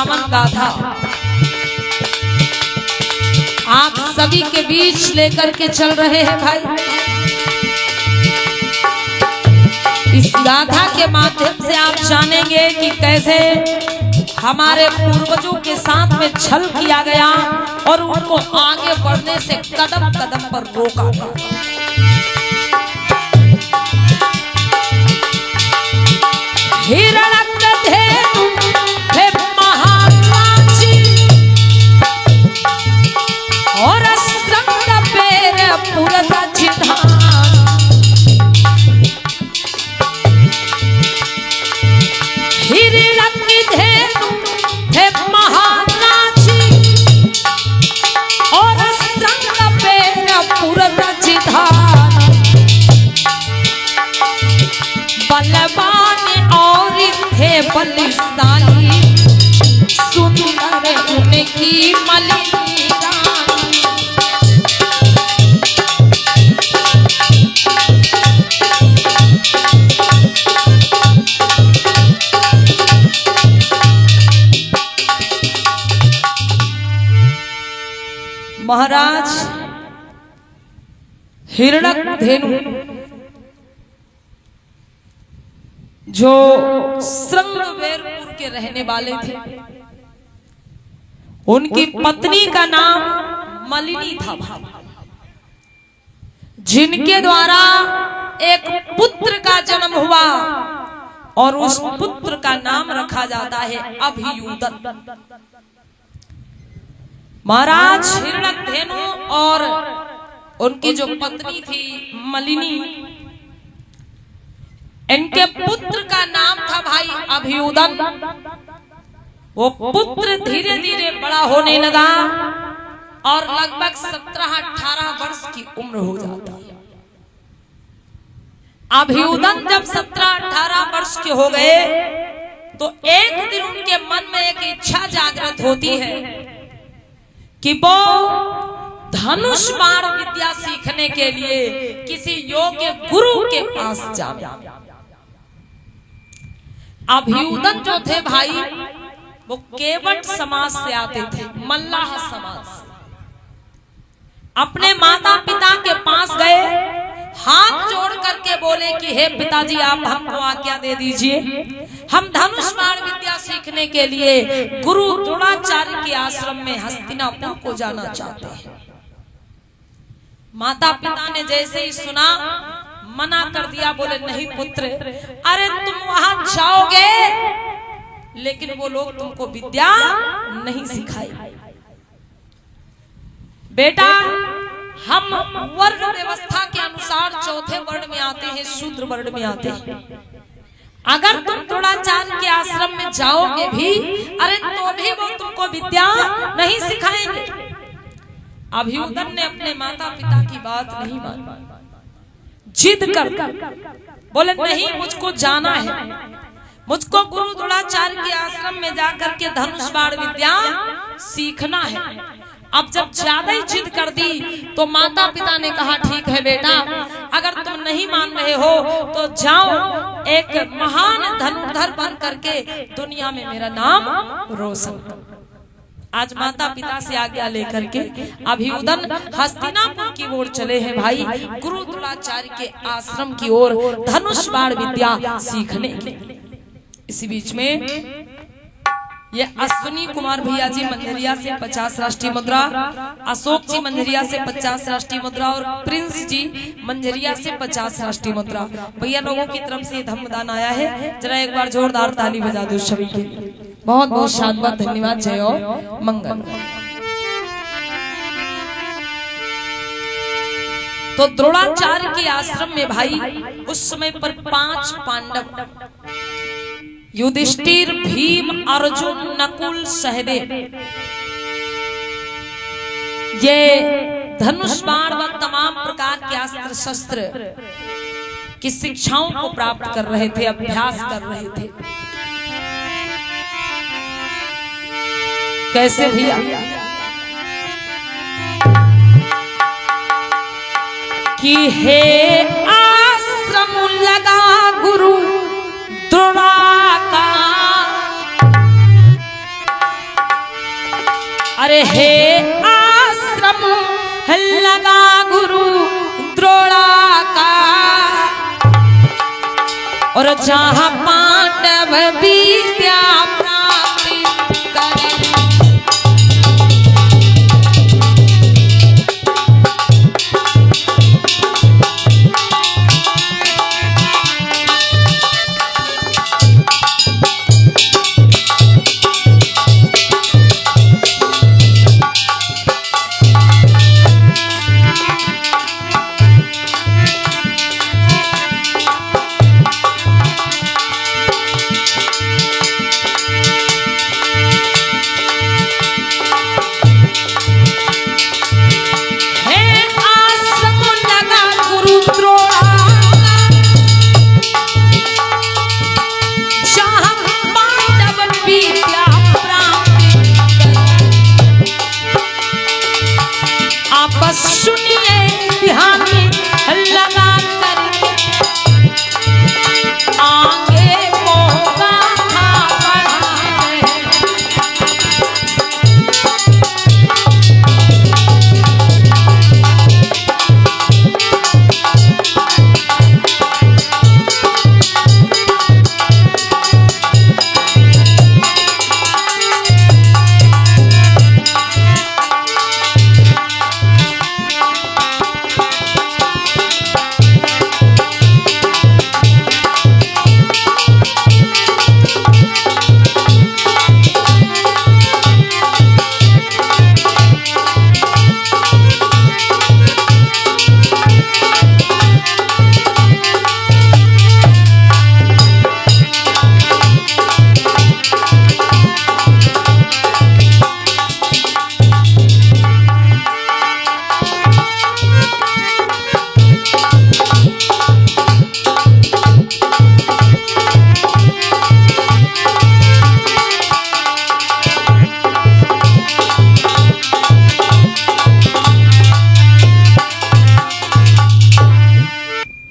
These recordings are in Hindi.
पावन गाथा आप सभी के बीच लेकर के चल रहे हैं भाई। इस गाथा के माध्यम से आप जानेंगे कि कैसे हमारे पूर्वजों के साथ में छल किया गया और उनको आगे बढ़ने से कदम कदम पर रोका गया। हिरण्यकधेनु हे महाराजी और श्रृंग पेर पुरदक्षिणान। हिरण्यकधेनु हे महाराजी और श्रृंग पेर पुरदक्षिणान। बलवान और थे बलिशाली सुंदर उनकी मलिनी रानी। महाराज हिरण्यकधेनु जो श्रृंगवेरपुर के रहने वाले थे, उनकी पत्नी का नाम मलिनी था, जिनके द्वारा एक पुत्र का जन्म हुआ और उस पुत्र का नाम रखा जाता है अभियूदन। महाराज हिरण्यकधेनु और उनकी जो पत्नी थी मलिनी, इनके पुत्र का नाम था भाई अभियूदन। वो पुत्र धीरे धीरे बड़ा होने लगा और लगभग 17-18 वर्ष की उम्र हो जाता है। अभियूदन जब 17-18 वर्ष के हो गए तो एक दिन उनके मन में एक इच्छा जागृत होती है कि वो धनुष बाण विद्या सीखने के लिए किसी योग्य गुरु के पास जाए। अभियूदन जो थे भाई वो केवट समाज से आते थे, मल्लाह समाज से। अपने माता पिता के पास गए, हाथ जोड़ करके बोले कि हे पिताजी आप हमको आज्ञा दे दीजिए, हम धनुष बाण विद्या सीखने के लिए गुरु द्रोणाचार्य के आश्रम में हस्तिनापुर को जाना चाहते हैं। माता पिता ने जैसे ही सुना मना कर दिया, बोले नहीं पुत्र, अरे तुम वहां जाओगे लेकिन वो लोग तुमको विद्या नहीं सिखाएंगे। बेटा हम वर्ण व्यवस्था के अनुसार चौथे वर्ण में आते हैं, शूद्र वर्ण में आते हैं। अगर तुम द्रोणाचार्य के आश्रम में जाओगे भी, अरे तो भी वो तुमको विद्या नहीं सिखाएंगे। अभियूदन ने अपने माता पिता की बात नहीं मानी, जिद कर बोले नहीं मुझको जाना है, मुझको गुरु द्रोणाचार्य के आश्रम में जाकर के धनुष बाण विद्या सीखना है। अब जब ज्यादा ही जिद कर दी तो माता पिता ने कहा ठीक है बेटा, अगर तुम नहीं मान रहे हो तो जाओ, एक महान धनुर्धर बन करके दुनिया में मेरा नाम रोशन करो। आज माता पिता से आज्ञा लेकर के अभियूदन हस्तिनापुर की ओर चले हैं भाई, गुरु द्रोणाचार्य के आश्रम की ओर धनुष बाण विद्या सीखने के लिए। इसी बीच में ये अश्विनी कुमार भैया जी मंझरिया से 50 राष्ट्रीय मुद्रा, अशोक जी मंझरिया से 50 राष्ट्रीय मुद्रा और प्रिंस जी मंझरिया से 50 राष्ट्रीय मुद्रा भैया लोगों की तरफ से धम्मदान आया है। जरा एक बार जोरदार ताली बजा दो सभी के लिए। बहुत बहुत शानदार धन्यवाद। जय हो मंगल। तो द्रोणाचार्य के आश्रम में भाई उस समय पर 5 पांडव युधिष्ठिर, भीम, अर्जुन, नकुल, सहदेव, ये धनुष बाण व तमाम प्रकार के अस्त्र शस्त्र की शिक्षाओं को प्राप्त कर रहे थे, अभ्यास कर रहे थे। कैसे भैया? कि हे आश्रम लगा गुरु द्रोणा का, अरे हे आश्रम लगा गुरु द्रोणा का, और जहां पांडव विद्या प्राप्त करे। सुनिए ध्यान लगा कर आगे मौका बढ़ाए।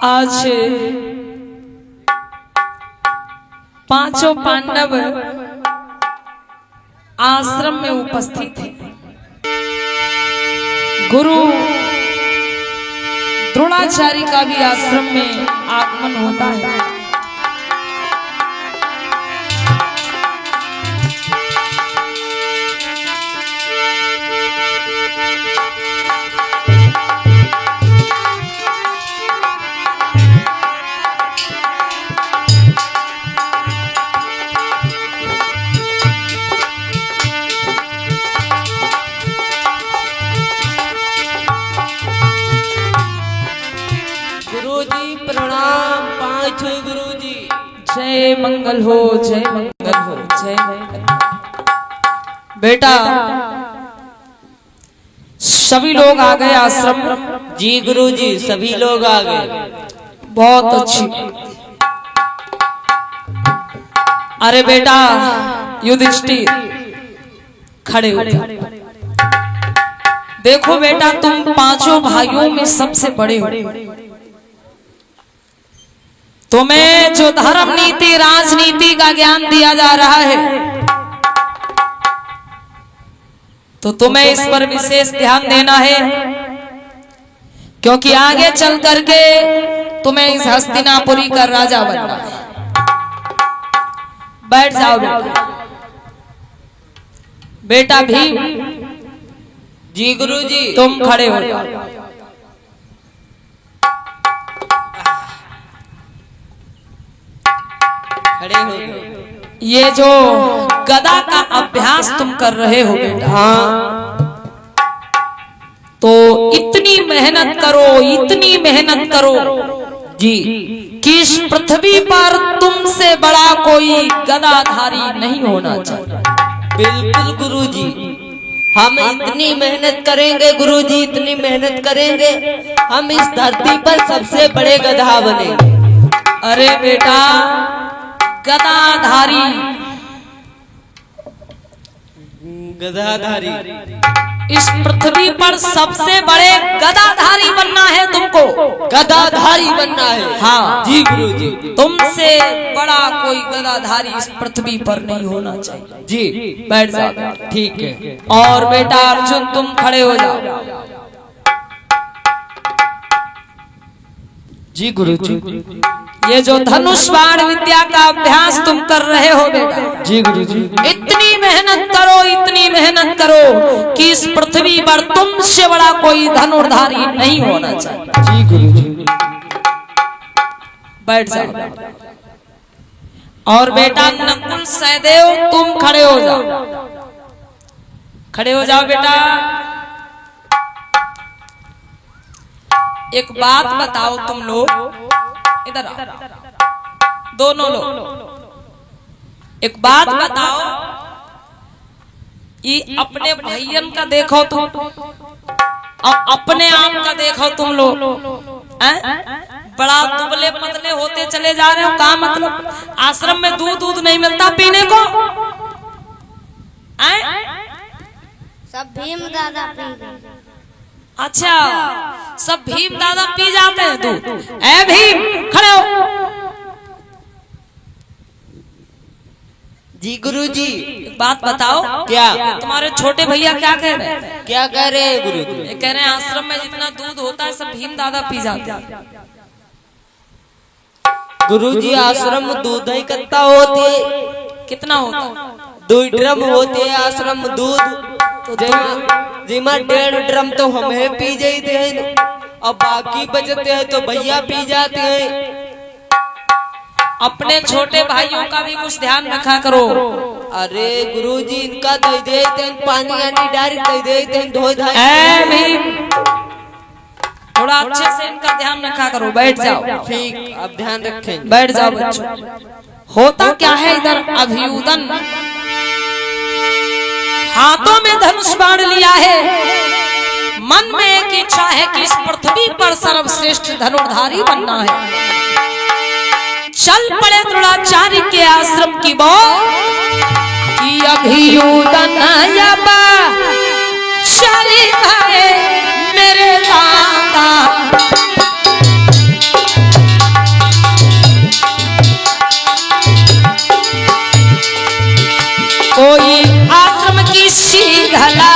आज पांचों पांडव आश्रम में उपस्थित थे। गुरु द्रोणाचार्य का भी आश्रम में आगमन होता है। प्रणाम पांच गुरु जी। जय मंगल हो, जय मंगल हो, जय मंगल। बेटा सभी लोग आ गए आश्रम में। जी गुरु जी सभी लोग आ गए। बहुत अच्छी। अरे बेटा युधिष्ठिर खड़े हो जाओ। देखो बेटा तुम पांचों भाइयों में सबसे बड़े हो। तुम्हें जो धर्म नीति राजनीति का ज्ञान दिया जा रहा है तो तुम्हें इस पर विशेष ध्यान देना है, क्योंकि आगे चल करके तुम्हें इस हस्तिनापुरी का राजा बनना है। बैठ जाओ बेटा। बेटा भीम। जी गुरु जी। तुम खड़े हो जाओ। खड़े हो गए। ये जो गदा का अभ्यास तुम कर रहे हो बेटा, हाँ, तो इतनी मेहनत करो, इतनी मेहनत करो जी कि इस पृथ्वी पर तुमसे बड़ा कोई गदाधारी नहीं होना चाहिए। बिल्कुल गुरु जी, हम इतनी मेहनत करेंगे गुरु जी, इतनी मेहनत करेंगे, हम इस धरती पर सबसे बड़े गधा बनेंगे। अरे बेटा गदाधारी गदाधारी। इस पृथ्वी पर सबसे बड़े गदाधारी बनना है तुमको। गदाधारी बनना है। हाँ जी गुरुजी। तुमसे बड़ा कोई गदाधारी इस पृथ्वी पर नहीं होना चाहिए। जी बैठ जाओ। ठीक है। और बेटा अर्जुन तुम खड़े हो जाओ। जी गुरुजी। ये जो धनुष बाण विद्या का अभ्यास तुम कर रहे हो बेटा, जी गुरुजी। इतनी मेहनत करो, इतनी मेहनत करो कि इस पृथ्वी पर तुमसे बड़ा कोई धनुर्धारी नहीं होना चाहिए। जी गुरुजी। बैठ जाओ। और बेटा नकुल सहदेव तुम खड़े हो जाओ। खड़े हो जाओ बेटा। एक बात बताओ तुम लोग, इधर आओ दोनों लोग। एक बात बताओ, ये अपने भैयन का देखो तुम और अपने आप का देखो तुम लोग। बड़ा दुबले पतले होते चले जा रहे हो। क्या मतलब? आश्रम में दूध नहीं मिलता पीने को? सब भीम दादा पी गए। अच्छा, सब भीम दादा पी जाते हैं दूध। ऐ भीम खड़े हो। जी गुरुजी। एक बात बताओ, क्या? तुम्हारे छोटे भैया क्या कह रहे हैं? क्या कह रहे हैं गुरुजी? ये कह रहे हैं आश्रम में जितना दूध होता है सब भीम दादा पी जाते हैं। गुरुजी आश्रम में दूध ही कितना होती है? कितना होता? 2 ड्रम होते हैं आश्रम में दूध। जिमा 1.5 ड्रम तो हमें पी जाते हैं और बाकी बचते हैं तो भैया पी जाते हैं। अपने छोटे भाइयों का भी कुछ ध्यान रखा करो। अरे गुरुजी इनका दे देते हैं पानी आनी डायरेक्ट दे देते हैं धोई धाई। ऐ भीम थोड़ा अच्छे से इनका ध्यान रखा करो। बैठ जाओ। ठीक, अब ध्यान रखें। बैठ जाओ बच्चों। होता क्या है इधर? अभियुदन हाथों में धनुष बाण लिया है। मन में एक इच्छा है कि इस पृथ्वी पर सर्वश्रेष्ठ धनुर्धारी बनना है। चल पड़े द्रोणाचार्य के आश्रम की कि अभियुदन चली भाई मेरे दादा। कोई आश्रम की शीघला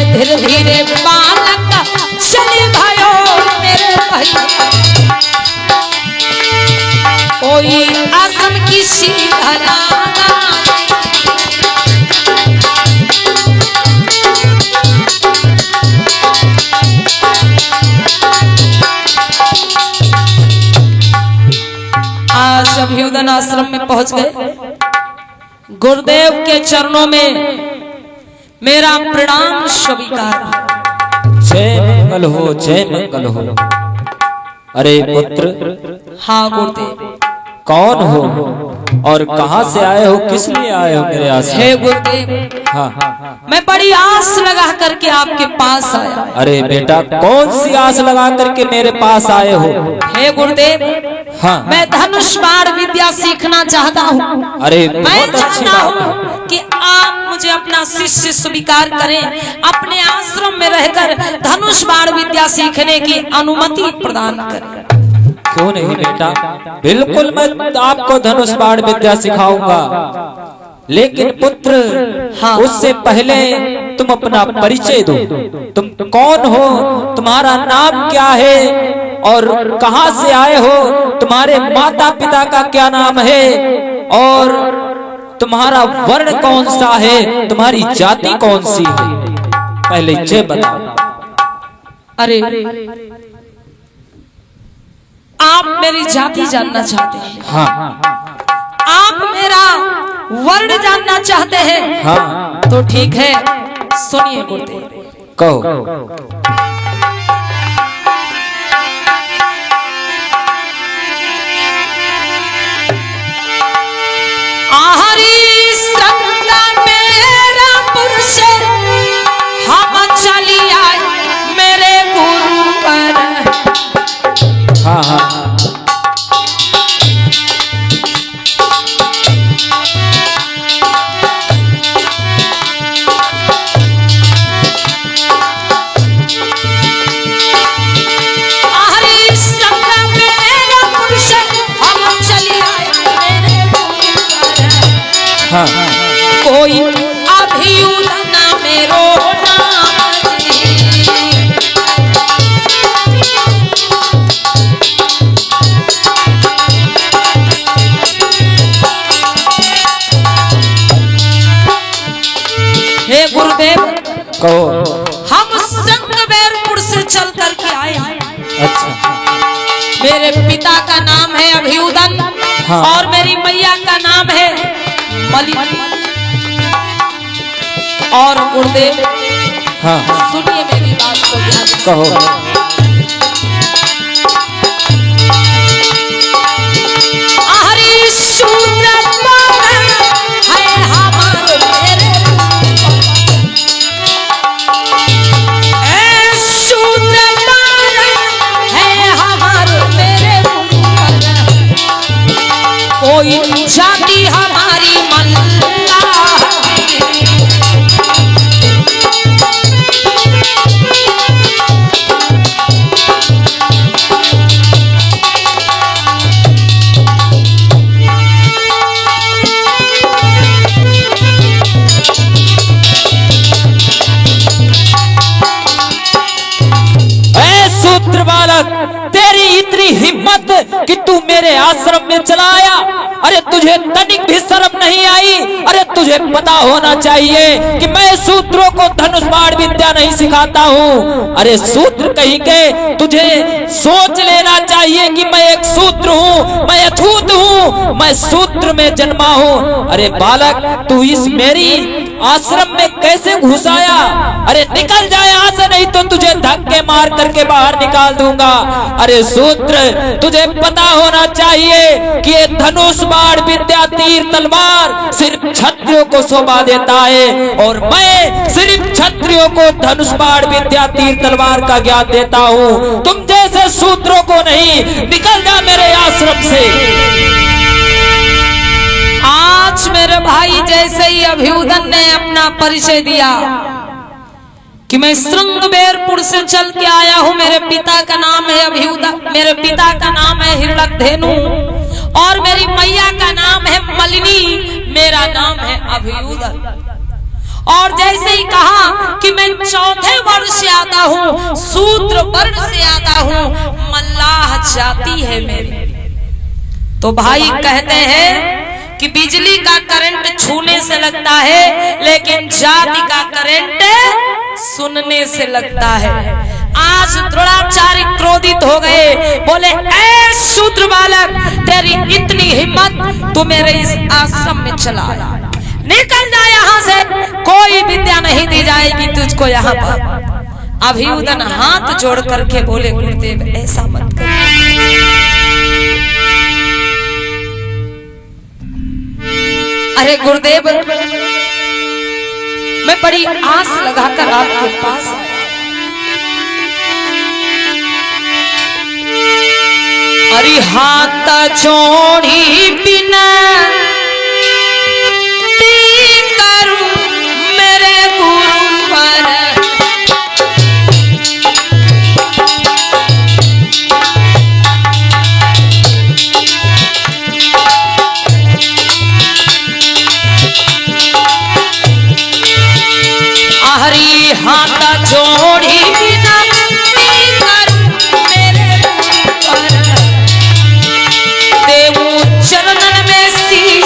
धीरे धीरे बालक चले भाइयों मेरे भैया। कोई आश्रम की शीघला आज अभियुदन आश्रम में पहुंच गए। गुरुदेव के चरणों में मेरा प्रणाम स्वीकार। जय मंगल हो, जय मंगल हो। अरे पुत्र। हाँ गुरुदेव। कौन हो और कहाँ से आए हो? किस लिए आए हो मेरे आश्रम? हे गुरुदेव। हाँ। मैं बड़ी आस लगा करके आपके पास आया। अरे बेटा कौन सी आस लगा करके मेरे पास आए हो? हे गुरुदेव। हाँ। मैं धनुष बाण विद्या सीखना चाहता हूँ। अरे मैं चाहता हूँ कि आप मुझे अपना शिष्य स्वीकार करें, अपने आश्रम में रहकर धनुष बाण विद्या सीखने की अनुमति प्रदान करें। क्यों नहीं बेटा, बिल्कुल मैं आपको धनुष बाण विद्या सिखाऊंगा। लेकिन पुत्र हाँ। उससे पहले तुम अपना परिचय दो। तुम कौन हो? तुम्हारा नाम क्या है और कहां से आए हो? तुम्हारे माता पिता का क्या नाम है और तुम्हारा वर्ण कौन सा है? तुम्हारी जाति कौन सी है? पहले ये बताओ। अरे आप मेरी जाति जानना चाहते हैं, हाँ आप मेरा वर्ण जानना चाहते हैं, हाँ तो ठीक है, सुनिए गुरुदेव। कहो। आहरी संग मेरा पुरुष हम चली आए मेरे गुरु पर। हाँ हाँ हाँ कोई अभियुदन मेरो नाम जी। हे गुरुदेव, कहो। हम संगबेरपुर से चल करके आए हैं। अच्छा। मेरे पिता का नाम है अभियुदन, हाँ। और मेरी मैया का नाम है मलिनी। और गुरुदेव, हाँ सुनिए मेरी बात को ध्यान से। कहो। आहरी शूद्र है हमारे मेरे, शूद्र है हमारे मेरे, कोई जाति हमारी मल्ला। सूत्र बालक, तेरी इतनी हिम्मत कि तू मेरे आश्रम में चला आया। अरे तुझे तनिक भी शर्म नहीं आई? अरे तुझे पता होना चाहिए कि मैं सूत्रों को धनुष बाण विद्या नहीं सिखाता हूँ। अरे सूत्र कहीं के, तुझे सोच लेना चाहिए कि मैं एक सूत्र हूँ, मैं अछूत हूँ, मैं सूत्र में जन्मा हूँ। अरे बालक, तू इस मेरी आश्रम में कैसे घुस आया? अरे निकल जाए यहाँ से, नहीं तो तुझे धक्के मार करके बाहर निकाल दूंगा। अरे सूत्र, तुझे पता होना चाहिए कि ये धनुष बाण विद्या तीर तलवार सिर्फ क्षत्रियों को शोभा देता है, और मैं सिर्फ क्षत्रियों को धनुष बाण विद्या तीर तलवार का ज्ञान देता हूँ। तुम जैसे सूत्रों को नहीं। निकल जा मेरे आश्रम से। आज मेरे भाई जैसे ही अभियुदन ने अपना परिचय दिया कि मैं श्रृंगबेरपुर से चल के आया हूँ, मेरे पिता का नाम है अभियुदन, मेरे पिता का नाम है हिरण्यधेनु, और मेरी मैया का नाम है मलिनी, मेरा नाम है अभियुदन। और जैसे ही कहा कि मैं चौथे वर्ण से आता हूँ, शूद्र वर्ण से आता हूँ, मल्लाह जाति है मेरी, तो भाई कहते हैं कि बिजली का करंट छूने से लगता है, लेकिन जाति का करंट सुनने से लगता है। आज द्रोणाचार्य क्रोधित हो गए, बोले ऐ शूद्र बालक, तेरी इतनी हिम्मत, तू मेरे इस आश्रम में चला आया, निकल जा यहाँ से, कोई विद्या नहीं दी जाएगी तुझको यहाँ पर। अभियुदन हाथ जोड़ करके बोले गुरुदेव ऐसा मत कर। अरे गुरुदेव, मैं बड़ी आस लगाकर आपके पास आया। अरे हाथ जोड़ी बिना करूं मेरे गुरु पर, हरी हाथ जोड़ी बिना मेरे पर, देवू चरणन में सी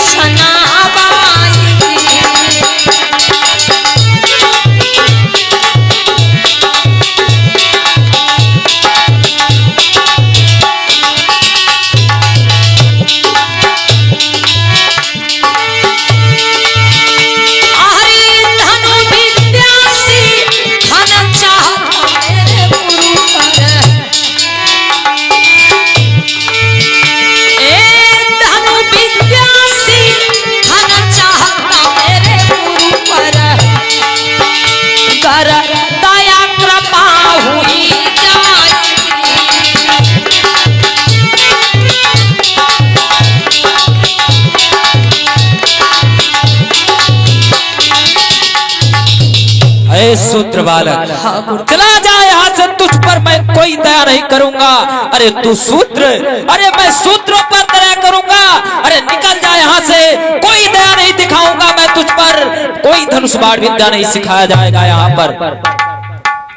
बालक, हाँ गुरुदेव। चला जा यहाँ से, तुझ पर मैं कोई दया नहीं करूंगा। अरे तू शूद्र, अरे मैं शूद्रों पर दया करूंगा। अरे निकल जा यहाँ से, कोई दया नहीं दिखाऊंगा मैं तुझ पर, कोई धनुष बाण विद्या नहीं सिखाया जाएगा यहाँ पर।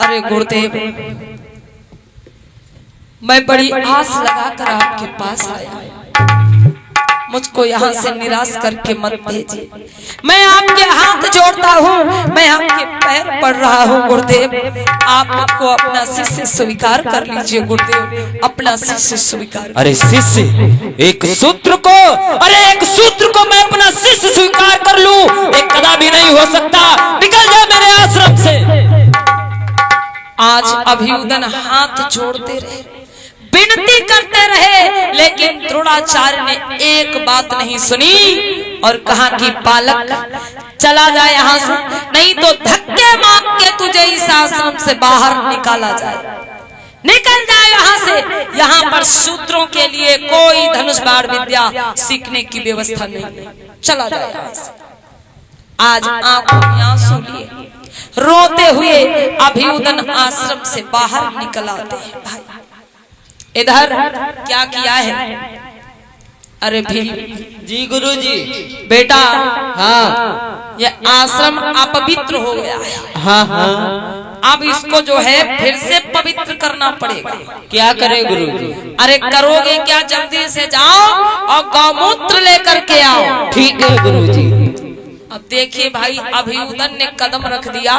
अरे गुरुदेव, मैं बड़ी आस लगाकर आपके पास आया, मुझको यहाँ से निराश करके मत भेजिए। मैं आपके हाथ जोड़ता हूँ, मैं आपके पैर पड़ रहा हूँ गुरुदेव, आप मुझको अपना शिष्य स्वीकार कर लीजिए गुरुदेव, अपना शिष्य स्वीकार। अरे शिष्य, एक शूद्र को, अरे एक शूद्र को मैं अपना शिष्य स्वीकार कर लूं, एक कदापि नहीं हो सकता। निकल जा मेरे आश्रम से। आज अभियुदन हाथ जोड़ते रहे, विनती करते रहे, लेकिन द्रोणाचार्य ने एक बात नहीं सुनी और कहा कि बालक चला जा यहाँ से, नहीं तो धक्के मार के तुझे इस आश्रम से बाहर निकाला जाए। निकल जाए यहाँ से, यहाँ पर शूद्रों के लिए कोई धनुष बाण विद्या सीखने की व्यवस्था नहीं है, चला जाए यहाँ से। आज आंखों में आंसू लिए रोते हुए अभियुदन आश्रम से बाहर निकल आते हैं। भाई इधर क्या किया है? अरे भीम जी गुरुजी। बेटा, हाँ ये आश्रम अपवित्र हो गया है, हाँ हाँ, अब इसको जो है फिर से पवित्र करना पड़ेगा। क्या करें गुरुजी? अरे करोगे क्या, जल्दी से जाओ और गौमूत्र लेकर के आओ। ठीक है गुरुजी। अब देखिए भाई, अभियुदन ने कदम रख दिया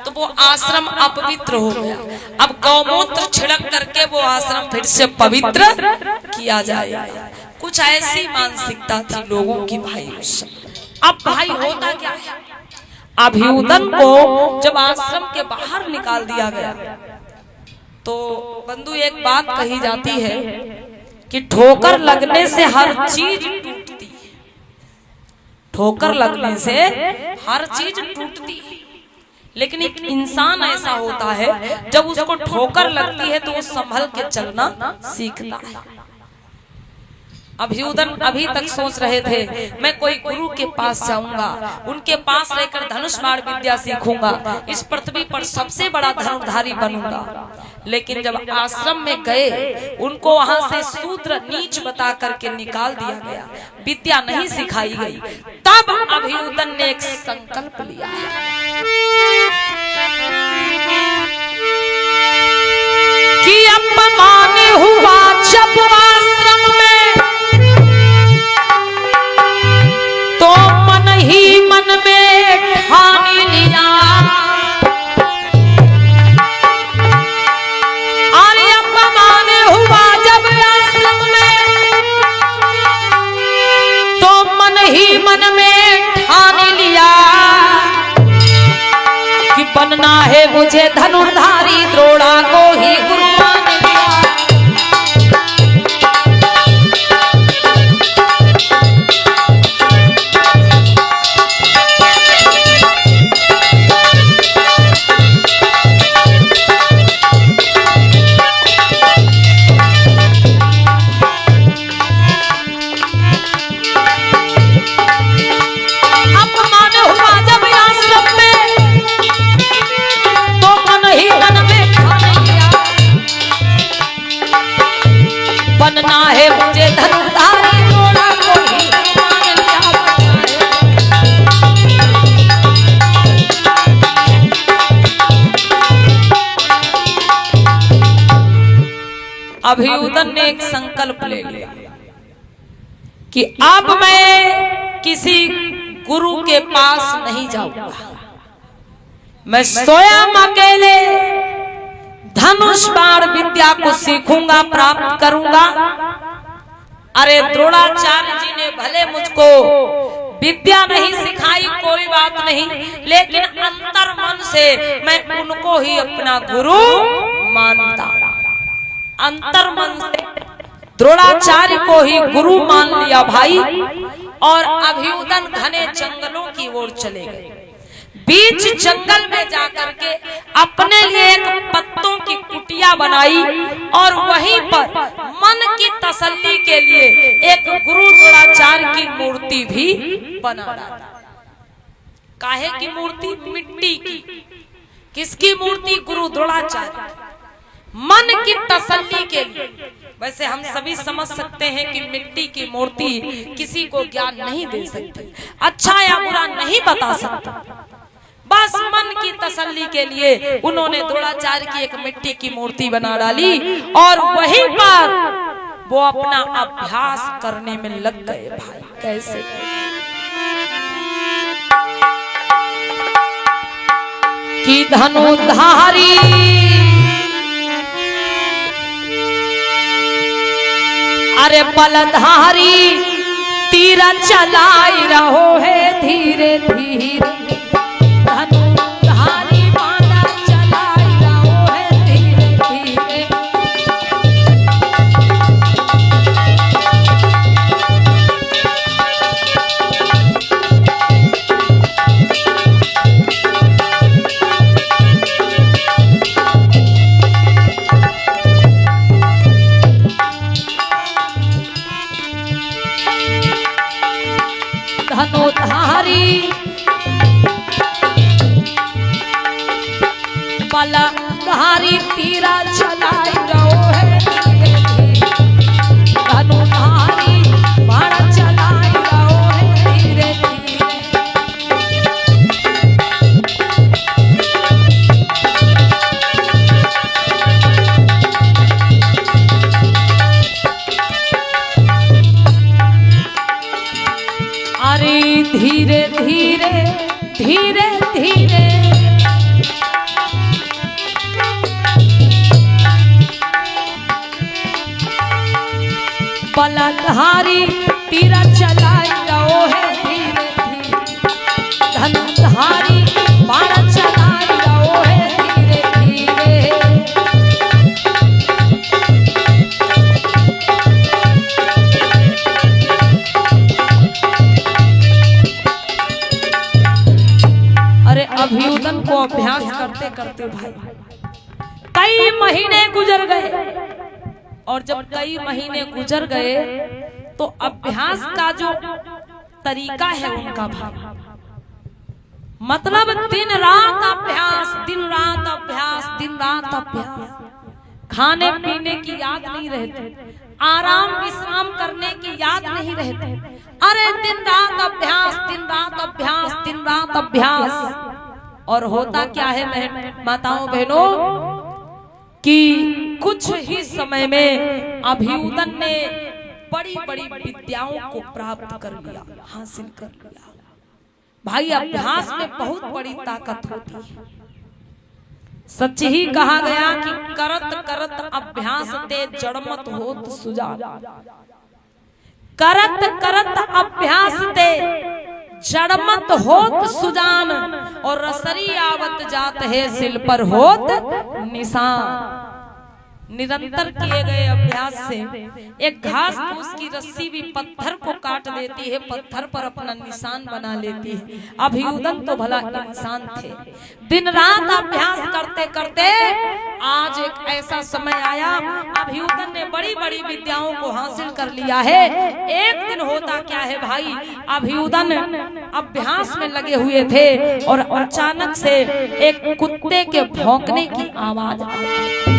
तो वो आश्रम अपवित्र हो गया। अब गौमूत्र छिड़क करके वो आश्रम फिर से पवित्र किया जाएगा। कुछ ऐसी मानसिकता थी लोगों की भाई उस समय। अब भाई होता क्या है, अभियुदन को जब आश्रम के बाहर निकाल दिया गया तो बंधु एक बात कही जाती है कि ठोकर लगने से हर चीज टूटती है, ठोकर लगने से हर चीज टूटती है, लेकिन एक इंसान ऐसा होता है जब उसको ठोकर लगती है तो वो संभल के चलना सीखता है। अभियुदन अभी तक सोच रहे थे मैं कोई गुरु के पास जाऊंगा, उनके पास रहकर धनुष बाण विद्या सीखूंगा, इस पृथ्वी पर सबसे बड़ा धनुर्धारी बनूंगा। लेकिन जब आश्रम में गए, उनको वहां से शूद्र नीच बता करके निकाल दिया गया, विद्या नहीं सिखाई गई। तब अभियुदन ने एक संकल्प लिया कि अपमान हुआ जब आश्रम में तो मन ही मन में ठान लिया, अरे अपमान हुआ जब आश्रम में तो मन ही मन में ठान लिया कि बनना है मुझे धनुर्धारी, द्रोणा को ही गुरु मान लिया। बनना है मुझे धनुर्धारी, द्रोणा को ही मान लिया। अभियुदन ने एक संकल्प ले लिया कि अब मैं किसी गुरु के पास नहीं जाऊंगा, मैं स्वयं अकेले धनुष बाण विद्या को सीखूंगा, प्राप्त करूंगा। अरे द्रोणाचार्य जी ने भले मुझको विद्या नहीं सिखाई, कोई बात नहीं, लेकिन अंतर मन से मैं उनको ही अपना गुरु मानता। अंतर मन से द्रोणाचार्य को ही गुरु मान लिया भाई, और अभियुदन घने जंगलों की ओर चले गए। बीच जंगल में जाकर के अपने लिए एक पत्तों की कुटिया बनाई और वहीं पर मन की तसल्ली के लिए एक गुरु द्रोणाचार्य की मूर्ति भी बना डाला। काहे की मूर्ति? मिट्टी की, किसकी मूर्ति? गुरु द्रोणाचार्य। मन की तसल्ली के लिए। वैसे हम सभी समझ सकते हैं कि मिट्टी की मूर्ति किसी को ज्ञान नहीं दे सकती, अच्छा या बुरा नहीं बता सकता। बस मन की तसल्ली के लिए उन्होंने द्रोणाचार्य की एक मिट्टी की मूर्ति बना डाली और वहीं पर वो अपना अभ्यास करने में लग गए। भाई कैसे? कि धनुधारी अरे बलधारी तीर चलाई रहो है धीरे धीरे, धनुधारी बाणा चलाई रहो है धीरे धीरे। धनुधारी बलधारी तीरा चलाई रहो है धीरे धीरे, धनुधारी बाण चलाई रहो है धीरे धीरे। अरे धीरे धीरे धीरे धीरे बलधारी तीरा चलाई रहो है धीरे धीरे, धनुधारी बाण चलाई रहो है धीरे धीरे। अरे अभियुदन को अभ्यास करते करते भाई कई महीने गुजर गए, और जब कई महीने गुजर गए तो अभ्यास का जो तरीका है उनका भाई, मतलब दिन रात अभ्यास, दिन रात अभ्यास, दिन रात अभ्यास। खाने पीने की याद नहीं रहती, आराम विश्राम करने की याद नहीं रहती। अरे दिन रात अभ्यास, दिन रात अभ्यास, दिन रात अभ्यास। और होता क्या है माताओं बहनों कि कुछ ही समय में अभियुदन ने बड़ी बड़ी विद्याओं को प्राप्त कर लिया, हासिल कर लिया। भाई अभ्यास में बहुत बड़ी ताकत होती है। सच ही कहा गया कि करत करत अभ्यास ते जड़मत होत सुजान, करत करत अभ्यास ते जड़मत होत सुजान, और रसरी आवत जात है सिल पर होत निशान। निरंतर किए गए अभ्यास से एक घास फूस की रस्सी भी पत्थर को काट देती है, पत्थर पर अपना निशान बना लेती है। अभियुदन तो भला इंसान थे, दिन रात अभ्यास करते करते आज एक ऐसा समय आया, अभियुदन ने बड़ी बड़ी विद्याओं को हासिल कर लिया है। एक दिन होता क्या है भाई, अभियुदन अभ्यास में लगे हुए थे और अचानक से एक कुत्ते के भौंकने की आवाज आई।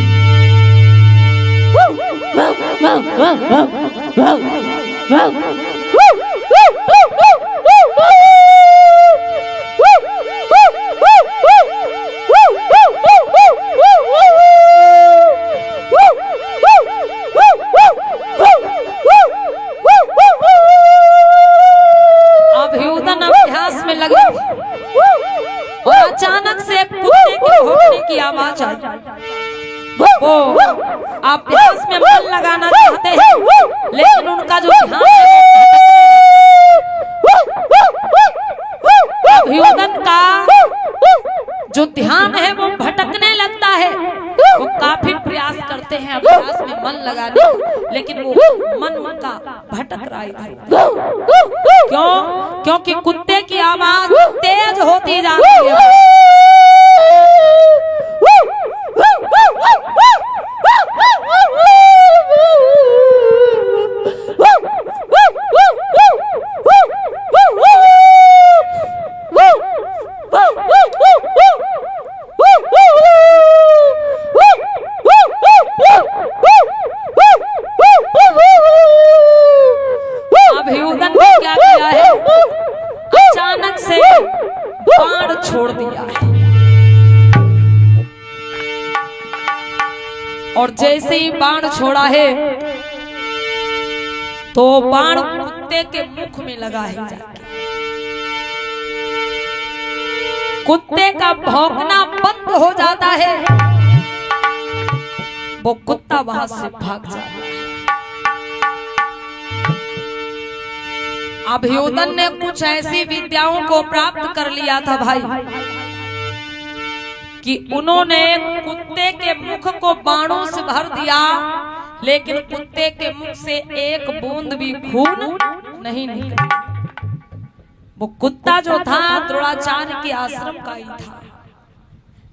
अभियुदन अभ्यास में लगे और अचानक से कुत्ते के भौंकने की आवाज आई। वो अभ्यास में मन लगाना चाहते हैं, लेकिन उनका जो ध्यान अभियुदन का जो ध्यान है वो भटकने लगता है। वो काफी प्रयास करते हैं अभ्यास में मन लगाने, लेकिन वो मन उनका भटक रहा है। क्यों? क्योंकि कुत्ते की आवाज तेज होती जा रही है। और जैसे ही बाण छोड़ा है तो बाण कुत्ते के मुख में लगा है जाके। कुत्ते का भौंकना बंद हो जाता है, वो कुत्ता वहां से भाग जाता है। अभियोदन ने कुछ ऐसी विद्याओं को प्राप्त कर लिया था भाई कि उन्होंने कुत्ते के मुख को बाणों से भर दिया, लेकिन कुत्ते के मुख से एक बूंद भी खून नहीं निकला। वो कुत्ता जो था द्रोणाचार्य के आश्रम का ही था।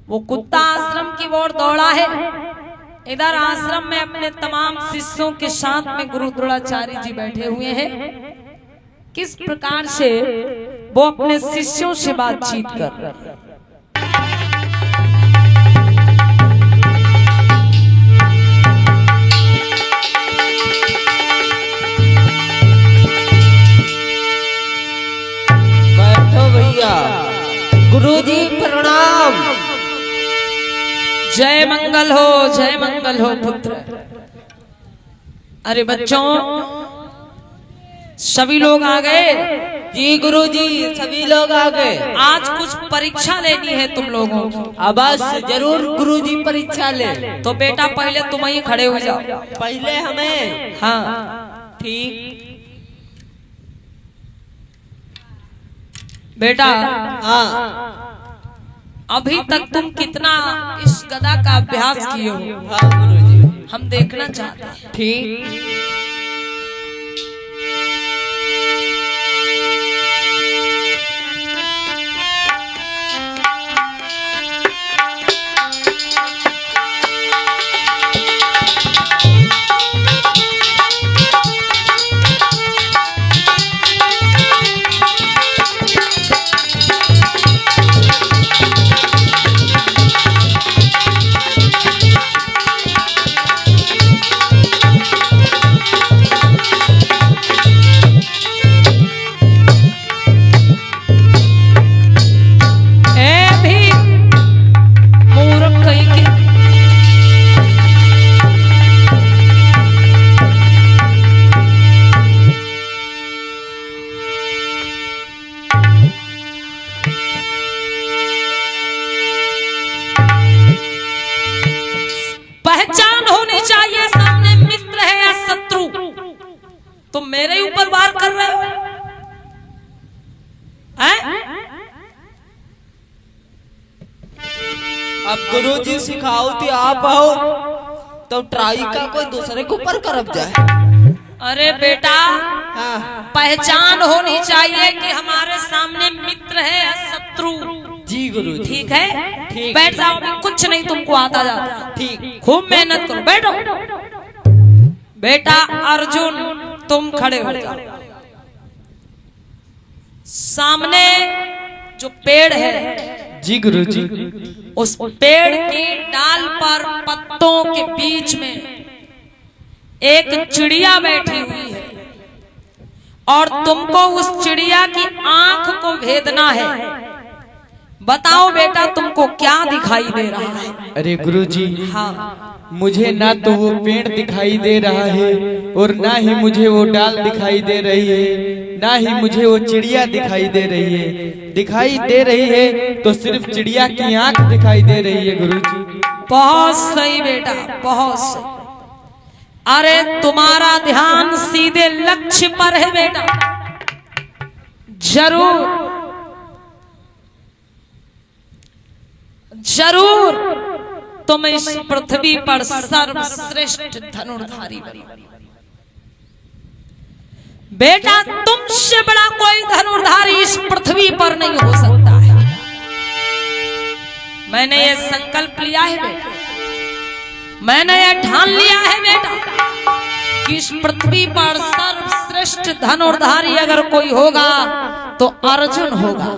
वो कुत्ता आश्रम की ओर दौड़ा है। इधर आश्रम में अपने तमाम शिष्यों के साथ में गुरु द्रोणाचार्य जी बैठे हुए हैं। किस प्रकार से वो अपने शिष्यों से बातचीत कर रहे हैं। बैठो भैया। गुरुजी प्रणाम। जय मंगल हो पुत्र। अरे बच्चों, सभी लोग आ गए? जी गुरुजी, सभी लोग आ गए। आज कुछ परीक्षा लेनी है तुम लोगों को। अवश्य जरूर गुरुजी परीक्षा ले। तो बेटा पहले तुम ही खड़े हो जाओ। पहले हमें? हाँ ठीक। बेटा, हाँ। अभी तक तुम कितना इस गदा का अभ्यास किए हो? हाँ गुरुजी, हम देखना चाहते हैं। ठीक। पहचान होनी चाहिए सामने मित्र है या शत्रु। तुम मेरे ऊपर वार कर रहे हो? अब गुरुजी सिखाओ थी आप आओ तो ट्राई का कोई दूसरे के ऊपर करब जाए। अरे बेटा, हाँ। पहचान होनी चाहिए कि हमारे सामने मित्र है या शत्रु। जी गुरुजी। ठीक है, ठीक। बैठ जाओ। मैं कुछ नहीं तुमको आता जाता। ठीक। खूब मेहनत करो। बैठो। बेटा अर्जुन, तुम खड़े हो जाओ। सामने जो पेड़ है, जी गुरुजी। उस पेड़ की डाल पर पत्तों के बीच में एक चिड़िया बैठी हुई है और तुमको उस चिड़िया की आंख को भेदना है। बताओ बेटा, तुमको क्या दिखाई दे रहा है? अरे गुरुजी, हाँ, मुझे ना तो वो पेड़ दिखाई दे रहा है और ना ही मुझे वो डाल दिखाई दे रही है, ना ही मुझे वो चिड़िया दिखाई दे रही है। दिखाई दे रही है तो सिर्फ चिड़िया की आंख दिखाई दे रही है गुरुजी। बहुत सही बेटा, बहुत सही। अरे तुम्हारा ध्यान सीधे लक्ष्य पर है बेटा। जरूर जरूर तुम इस पृथ्वी पर सर्वश्रेष्ठ धनुर्धारी बनो। बेटा, तुमसे बड़ा कोई धनुर्धारी इस पृथ्वी पर नहीं हो सकता है। मैंने ये संकल्प लिया है बेटा, मैंने ये ठान लिया है बेटा कि इस पृथ्वी पर सर्वश्रेष्ठ धनुर्धारी अगर कोई होगा तो अर्जुन होगा।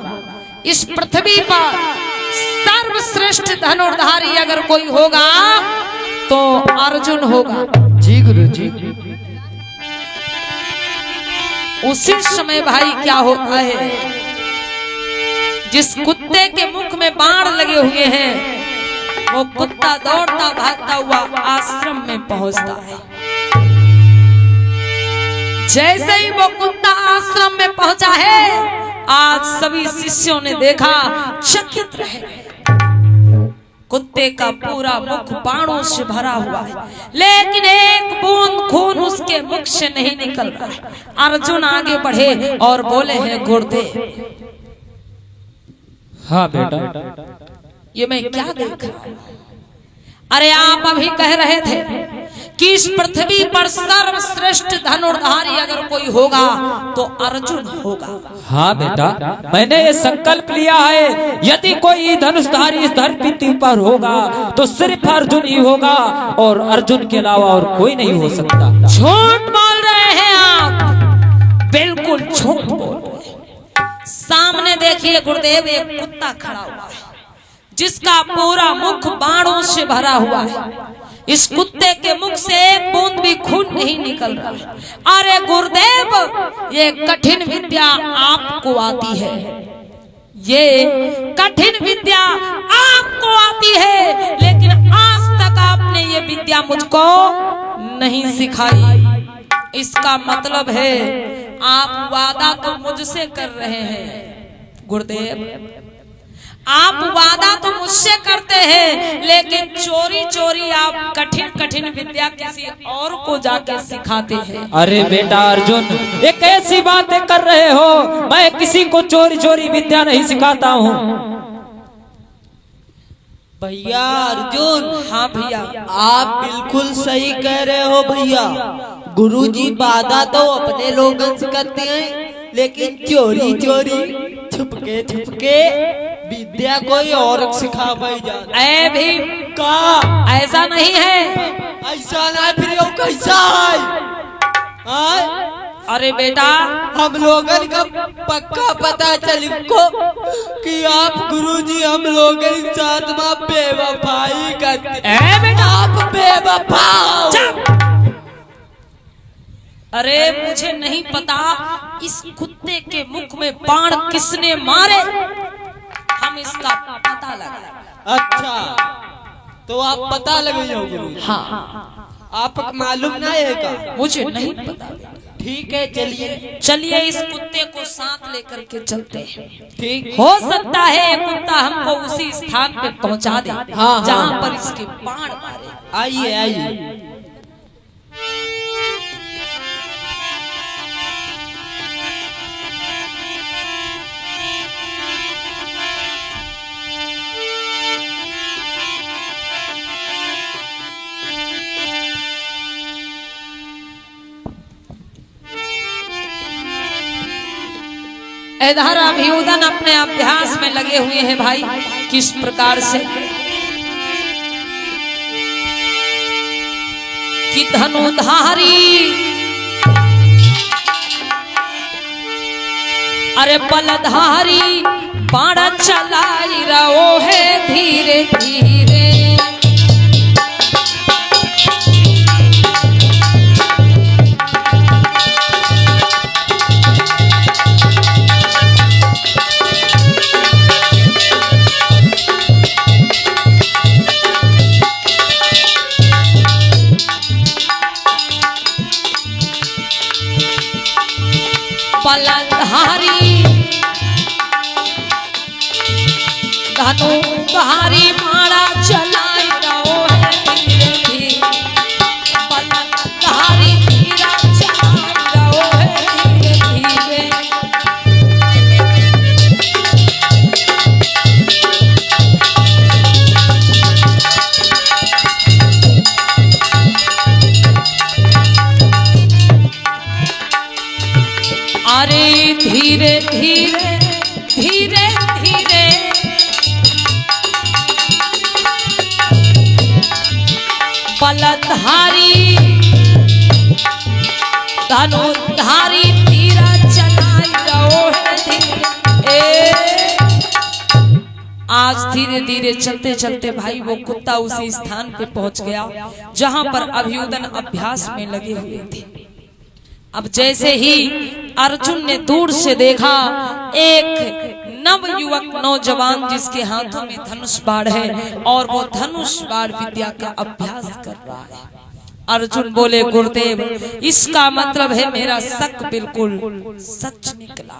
इस पृथ्वी पर सर्वश्रेष्ठ धनुर्धारी अगर कोई होगा तो अर्जुन होगा। जी गुरुजी। उसी समय भाई क्या होता है, जिस कुत्ते के मुख में बाण लगे हुए हैं वो कुत्ता दौड़ता भागता हुआ आश्रम में पहुंचता है। जैसे ही वो कुत्ता आश्रम में पहुंचा है, आज सभी शिष्यों ने देखा, चकित रह गए। कुत्ते का पूरा मुख बाणों से भरा हुआ है, लेकिन एक बूंद खून उसके मुख से नहीं निकल रहा है। अर्जुन आगे बढ़े और बोले हैं, गुरुदेव, हाँ बेटा, ये मैं क्या देख रहा हूं? अरे आप अभी कह रहे थे कि इस पृथ्वी पर सर्वश्रेष्ठ धनुर्धारी अगर कोई होगा तो अर्जुन होगा। हाँ बेटा, मैंने ये संकल्प लिया है, यदि कोई धनुषधारी इस धरती पर होगा तो सिर्फ अर्जुन ही होगा और अर्जुन के अलावा और कोई नहीं हो सकता। झूठ बोल रहे हैं आप, बिल्कुल झूठ बोल रहे हैं। सामने देखिए गुरुदेव, एक कुत्ता खड़ा हुआ है जिसका पूरा मुख बाणों से भरा हुआ है। इस कुत्ते के मुख से एक बूंद भी खून नहीं निकल रहा है। अरे गुरुदेव, ये कठिन विद्या आपको आती है, ये कठिन विद्या आपको आती है, लेकिन आज तक आपने ये विद्या मुझको नहीं सिखाई। इसका मतलब है आप वादा तो मुझसे कर रहे हैं गुरुदेव, आप वादा तो मुझसे करते हैं, लेकिन चोरी चोरी आप कठिन कठिन विद्या किसी और को जाके सिखाते हैं। अरे बेटा अर्जुन, एक ऐसी बातें कर रहे हो, मैं किसी को चोरी चोरी विद्या नहीं सिखाता हूँ। भैया अर्जुन, हाँ भैया, आप बिल्कुल सही कह रहे हो भैया। गुरुजी वादा तो अपने लोगों से करते हैं, लेकिन चोरी चोरी छुपके छुपके विद्या कोई और सिखा पाई जाता। ऐ भीम का ऐसा नहीं है, ऐसा ना, फिर ये कैसा है? अरे बेटा, हम लोगन का पक्का पता चल को कि आप गुरुजी हम लोगन के साथ में बेवफाई करते। ऐ बेटा, आप बेवफा हो। अरे मुझे नहीं पता इस कुत्ते के मुख में बाण किसने मारे, हम इसका पता लगा। अच्छा, तो आप पता लगे हो गुरु? हाँ, आपको मालूम नहीं है का? मुझे नहीं पता। ठीक है, चलिए चलिए इस कुत्ते को साथ लेकर के चलते हैं। ठीक। हो सकता है ये कुत्ता हमको उसी स्थान पे पहुंचा दे जहाँ पर इसके बाण मारे। आइए आइए। इधर अभियुदन अपने अभ्यास में लगे हुए हैं भाई, किस प्रकार से कि धनुधारी अरे बलधारी बाण चलाई रहो है धीरे धीरे। बलधारी धनुधारी मारा चलाई रहो है धीरे धीरे। बलधारी तीरा चलाई रहो है धीरे धीरे। अरे धीरे धीरे धीरे धीरे बलधारी धनुधारी तीरा चलाई रहो है धीरे। आज धीरे धीरे चलते चलते भाई वो कुत्ता उसी स्थान पे पहुंच गया जहां पर अभियुदन अभ्यास में लगे हुए थे। अब जैसे ही अर्जुन ने दूर से देखा, एक नव युवक नौजवान जिसके हाथों में धनुष बाण है और वो धनुष बाण विद्या का अभ्यास कर रहा है। अर्जुन बोले गुरुदेव इसका मतलब है मेरा शक बिल्कुल सच निकला।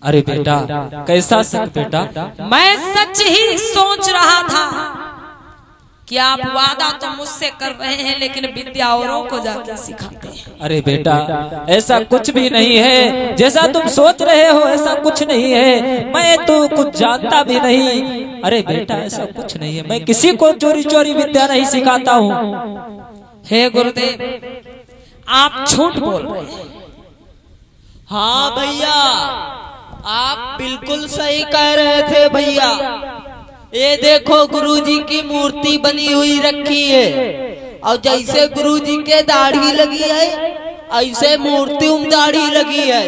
अरे बेटा कैसा शक बेटा? मैं सच ही सोच रहा था कि आप वादा तो मुझसे कर रहे हैं लेकिन विद्या औरों को जाकर सिखाते हैं। अरे बेटा ऐसा कुछ भी नहीं है, जैसा तुम सोच रहे हो ऐसा कुछ नहीं है। मैं तो कुछ जानता भी नहीं। अरे बेटा ऐसा कुछ नहीं है, मैं किसी को चोरी चोरी विद्या नहीं सिखाता हूँ। हे गुरुदेव आप झूठ बोल रहे हैं। हाँ भैया आप बिल्कुल सही कह रहे थे भैया। ये देखो गुरुजी की मूर्ति बनी हुई रखी है और जैसे गुरुजी के दाढ़ी लगी है ऐसे मूर्ति में दाढ़ी लगी है।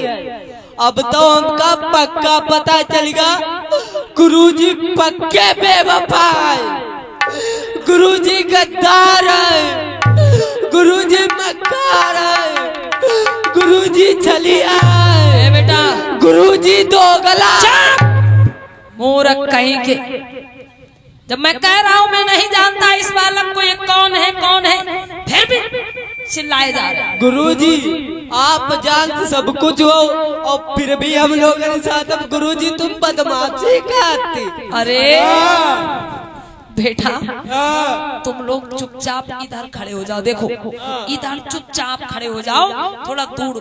अब तो हमका पक्का पता चलेगा गुरुजी पक्के बेवफा है, गुरुजी गद्दार है, गुरुजी मक्कार है, गुरुजी छलिया है, बेटा गुरुजी दोगला। मूर्ख कहीं के। जब मैं कह रहा हूँ मैं नहीं जानता इस बालक को ये कौन है फिर भी चिल्लाए जा रहे हैं। गुरुजी आप जानते सब कुछ हो और फिर भी हम लोगों के साथ अब गुरुजी तुम बदमाशी करती। अरे बेटा तुम लोग चुपचाप इधर खड़े हो जाओ। देखो इधर चुपचाप खड़े हो जाओ थोड़ा दूर,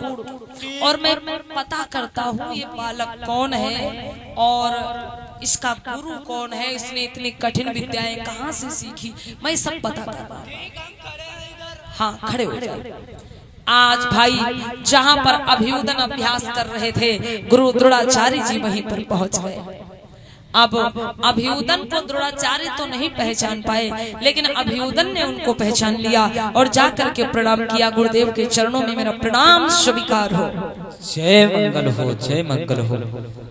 और मैं पता करता हूँ ये बालक कौन है और इसका गुरु कौन है, इसने इतनी कठिन विद्याएं कहाँ से सीखी, मैं सब पता कर रहा हूँ। हाँ खड़े हो जाओ। आज भाई जहाँ पर अभियुदन अभ्यास कर रहे थे गुरु द्रोणाचार्य जी वहीं पर पहुंच गए। अब अभियुदन को द्रोणाचार्य तो नहीं पहचान पाए लेकिन अभियुदन ने उनको पहचान लिया और जाकर के प्रणाम किया। गुरुदेव के चरणों में मेरा प्रणाम स्वीकार हो। जय मंगल हो, जय मंगल हो।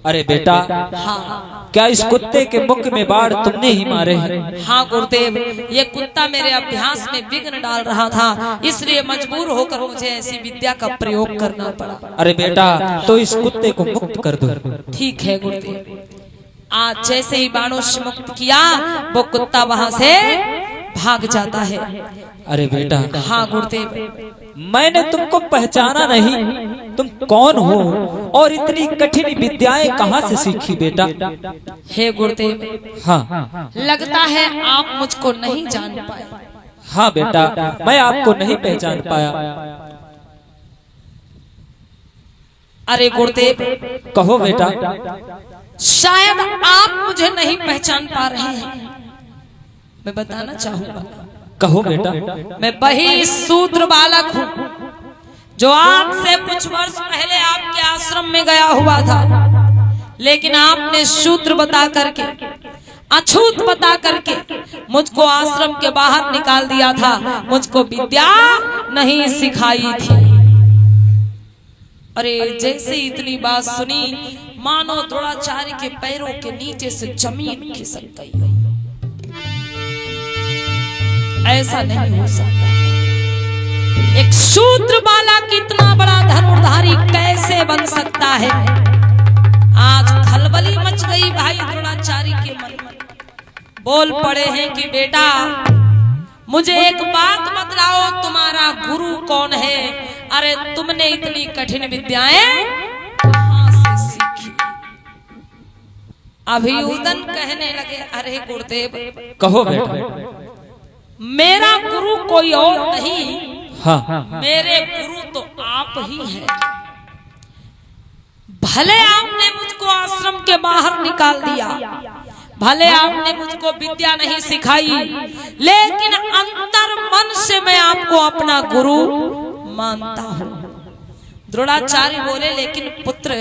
अरे बेटा हाँ क्या इस कुत्ते के मुख में बाढ़ तुमने ही मारे हैं? हाँ गुरुदेव ये कुत्ता मेरे अभ्यास में विघ्न डाल रहा था इसलिए मजबूर होकर मुझे ऐसी विद्या का प्रयोग करना पड़ा। अरे बेटा तो इस कुत्ते को मुक्त कर दो। ठीक है गुरुदेव। आज जैसे ही बाणों से मुक्त किया वो कुत्ता वहां से भाग जाता है। अरे बेटा हाँ गुरुदेव मैंने तुमको पहचाना नहीं, तुम कौन हो और इतनी कठिन विद्याएं कहाँ से सीखी बेटा? हे गुरुदेव हाँ लगता है आप मुझको नहीं जान पाए। हाँ बेटा मैं आपको नहीं पहचान पाया। अरे गुरुदेव कहो बेटा। शायद आप मुझे नहीं पहचान पा रहे हैं, मैं बताना चाहूंगा। कहो बेटा। मैं वही शूद्र बालक हूँ जो आज से कुछ वर्ष पहले आपके आश्रम में गया हुआ था, लेकिन आपने शूद्र बता करके अछूत बता करके मुझको आश्रम के बाहर निकाल दिया था। मुझको विद्या नहीं सिखाई थी। अरे जैसे इतनी बात सुनी मानो द्रोणाचार्य के पैरों के नीचे से जमीन खिसक गई। ऐसा नहीं हो सकता। एक शूद्र बालक इतना बड़ा धनुर्धारी कैसे बन सकता है? आज खलबली मच गई भाई द्रोणाचार्य के मन में। बोल पड़े हैं कि बेटा मुझे एक बात बतलाओ तुम्हारा गुरु कौन है? अरे तुमने इतनी कठिन विद्याएं कहां से सीखी? अभियुदन कहने लगे अरे गुरुदेव कहो बेटा। मेरा गुरु कोई और नहीं, हाँ मेरे गुरु तो आप ही हैं। भले आपने मुझको आश्रम के बाहर निकाल दिया, भले आपने मुझको विद्या नहीं सिखाई, लेकिन अंतर मन से मैं आपको अपना गुरु मानता हूँ। द्रोणाचार्य बोले लेकिन पुत्र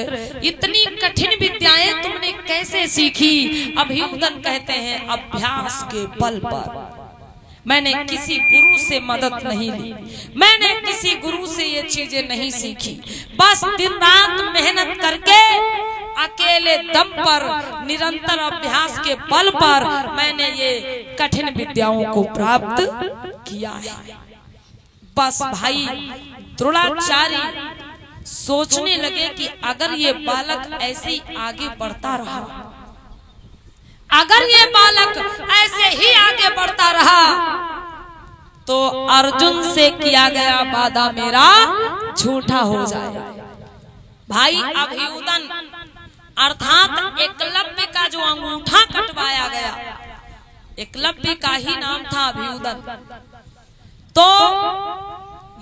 इतनी कठिन विद्याएं तुमने कैसे सीखी? अभियुदन कहते हैं अभ्यास के बल पर। मैंने किसी गुरु से मदद नहीं ली, मैंने किसी गुरु से ये चीजें नहीं सीखी। बस दिन रात मेहनत करके अकेले दम पर निरंतर अभ्यास के बल पर मैंने ये कठिन विद्याओं को प्राप्त किया है। बस भाई द्रोणाचार्य सोचने लगे कि अगर ये बालक ऐसे ही आगे बढ़ता रहा, अगर ये बालक ऐसे ही आगे बढ़ता रहा तो अर्जुन से किया गया वादा मेरा झूठा हो जाएगा। भाई अभियुदन अर्थात एकलव्य का जो अंगूठा कटवाया गया, एकलव्य का ही नाम था अभियुदन। तो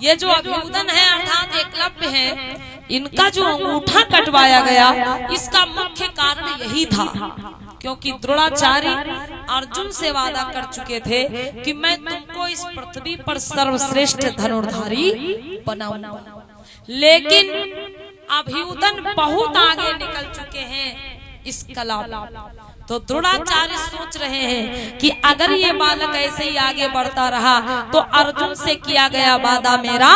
ये जो अभियुदन है अर्थात एकलव्य है, इनका जो अंगूठा कटवाया गया इसका मुख्य कारण यही था, क्योंकि द्रोणाचार्य अर्जुन से वादा कर चुके थे कि मैं तुमको इस पृथ्वी पर सर्वश्रेष्ठ धनुर्धारी बनाऊंगा। लेकिन अभियुदन बहुत आगे निकल चुके हैं इस कला में। तो द्रोणाचार्य सोच रहे हैं कि अगर ये बालक ऐसे ही आगे बढ़ता रहा तो अर्जुन से किया गया वादा मेरा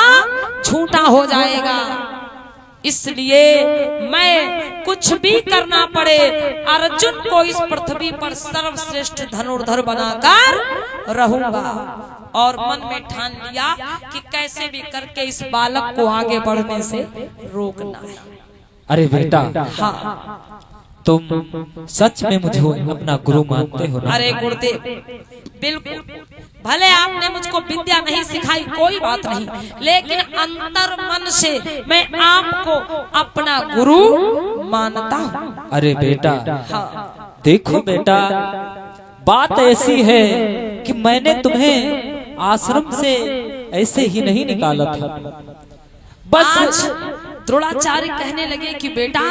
झूठा हो जाएगा, इसलिए मैं कुछ भी करना पड़े अर्जुन को इस पृथ्वी पर सर्वश्रेष्ठ धनुर्धर बनाकर रहूंगा। और मन में ठान लिया कि कैसे भी करके इस बालक को आगे बढ़ने से रोकना है। अरे बेटा, हाँ तुम सच में मुझे अपना गुरु मानते हो ना? अरे गुरुदेव, बिल्कुल, भले आपने मुझको विद्या नहीं सिखाई कोई बात नहीं, लेकिन अंतर मन से मैं आपको अपना गुरु मानता हूँ। अरे बेटा, हाँ। देखो बेटा, बात ऐसी है कि मैंने तुम्हें आश्रम से ऐसे ही नहीं निकाला था। बस द्रोणाचार्य कहने लगे कि बेटा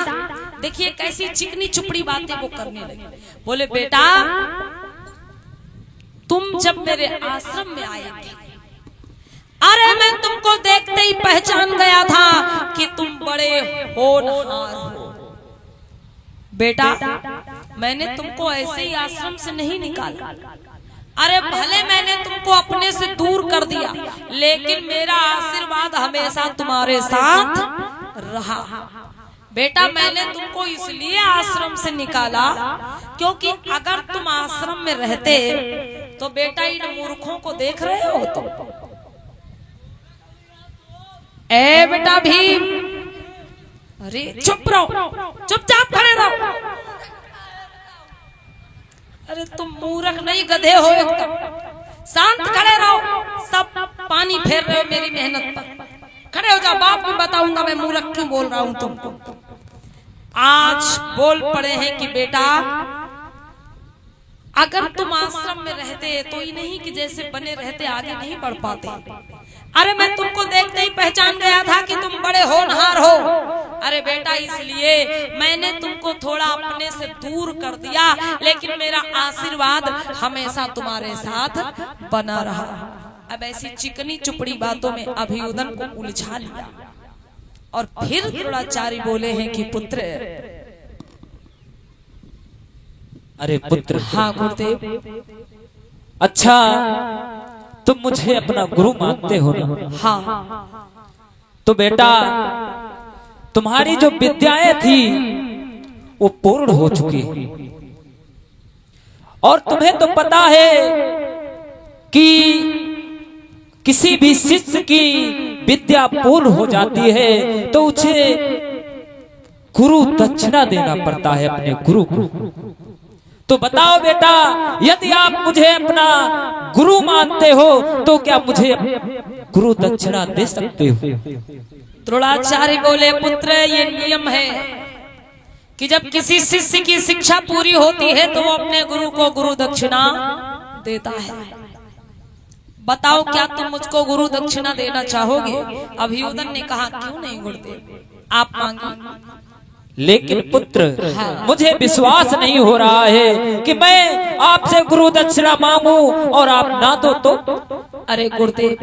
देखिए कैसी चिकनी चुपड़ी बातें वो करने लगे। बोले बेटा तुम जब मेरे आश्रम में आए थे, अरे मैं तुमको देखते ही पहचान गया था कि तुम बड़े होनहार हो। बेटा मैंने तुमको ऐसे ही आश्रम से नहीं निकाला, अरे भले मैंने तुमको अपने से दूर कर दिया, लेकिन मेरा आशीर्वाद हमेशा तुम्हारे साथ रहा। बेटा मैंने तुमको इसलिए आश्रम से निकाला क्योंकि अगर तुम आश्रम में रहते तो बेटा इन मूर्खों को देख रहे हो तुम। ए बेटा भीम, अरे चुप रहो, चुपचाप खड़े रहो। अरे तुम मूर्ख नहीं गधे हो एकदम, शांत खड़े रहो। सब पानी फेर रहे हो मेरी मेहनत पर। खड़े हो जाओ, बाप में बताऊंगा मैं मूर्ख क्यों बोल रहा हूं तुमको। आज बोल पड़े हैं कि बेटा अगर तुम आश्रम में रहते तो ही नहीं कि जैसे बने रहते आगे नहीं बढ़ पाते। अरे मैं तुमको देखते ही पहचान गया था कि तुम बड़े होनहार हो। अरे बेटा इसलिए मैंने तुमको थोड़ा अपने से दूर कर दिया, लेकिन मेरा आशीर्वाद हमेशा तुम्हारे साथ बना रहा। अब ऐसी चिकनी चुपड़ी बातों में अभियुदन को उलझा लिया और फिर द्रोणाचार्य बोले हैं कि पुत्र। अरे पुत्र, हाँ गुरुदेव। अच्छा तुम मुझे अपना गुरु मानते हो ना? हाँ। तो बेटा तुम्हारी जो विद्याएं थी वो पूर्ण हो चुकी है, और तुम्हें तो पता है कि किसी भी शिष्य की विद्या पूर्ण हो जाती है तो उसे गुरु दक्षिणा देना पड़ता है अपने गुरु को। तो बताओ बेटा, यदि आप मुझे अपना गुरु मानते हो तो क्या मुझे गुरु दक्षिणा दे सकते हो? द्रोणाचार्य बोले पुत्र ये नियम है कि जब किसी शिष्य की शिक्षा पूरी होती है तो वो अपने गुरु को गुरु दक्षिणा देता है। बताओ क्या तुम मुझको गुरु दक्षिणा देना चाहोगे? अभियुदन ने कहा क्यों नहीं गुरुदेव, आप मांगिए। लेकिन पुत्र मुझे विश्वास नहीं हो रहा है कि मैं आपसे गुरु दक्षिणा मांगू और आप ना दो तो। अरे गुरुदेव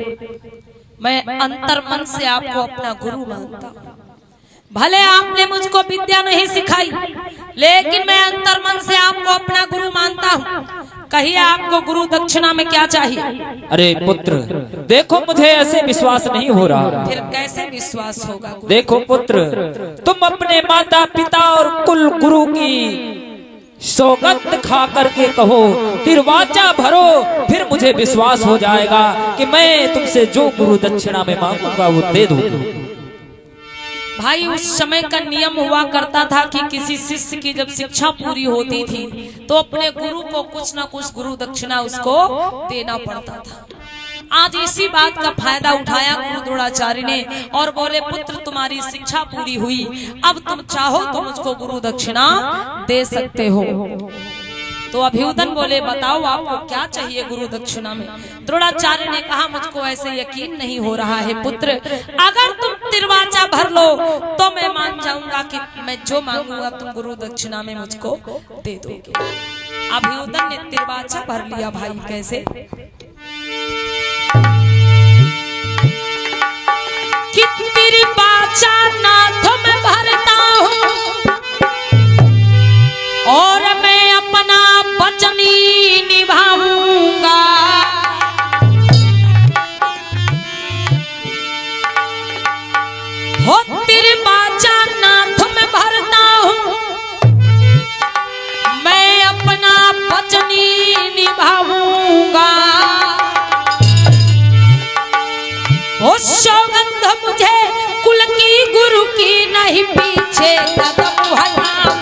मैं अंतर मन से आपको अपना गुरु मानता हूँ। भले आपने मुझको विद्या नहीं सिखाई, लेकिन मैं अंतर मन से आपको अपना गुरु मानता हूँ। कहिए आपको गुरु दक्षिणा में क्या चाहिए? अरे पुत्र देखो, मुझे ऐसे विश्वास नहीं हो रहा। फिर कैसे विश्वास होगा? देखो पुत्र, तुम अपने माता पिता और कुल गुरु की सौगंध खा करके कहो, तिरवाचा भरो, फिर मुझे विश्वास हो जाएगा कि मैं तुमसे जो गुरु दक्षिणा में मांगूंगा वो दे दूंगा। भाई उस समय का नियम हुआ करता था कि किसी शिष्य की जब शिक्षा पूरी होती थी तो अपने गुरु को कुछ ना कुछ गुरु दक्षिणा उसको देना पड़ता था। आज इसी बात का फायदा उठाया गुरु द्रोणाचार्य ने और बोले पुत्र तुम्हारी शिक्षा पूरी हुई, अब तुम चाहो तो मुझको गुरु दक्षिणा दे सकते हो। तो अभियुदन बोले बताओ आपको क्या चाहिए गुरु दक्षिणा में। द्रोणाचार्य ने कहा मुझको ऐसे यकीन नहीं हो रहा है पुत्र, अगर तुम तिरवाचा भर लो तो मैं मान जाऊंगा कि मैं जो मांगूंगा तुम गुरु दक्षिणा में मुझको दे दोगे। अभियुदन ने तिरवाचा भर लिया। भाई कैसे कि तिरवाचा नाथ में भरता हूँ और मैं अपना वचनी निभाऊंगा, हो तिरवाचा नाथ में भरता हूँ मैं अपना वचनी निभाऊंगा, हो सौगंध मुझे कुल की गुरु की नहीं पीछे कदम हटाऊंगा।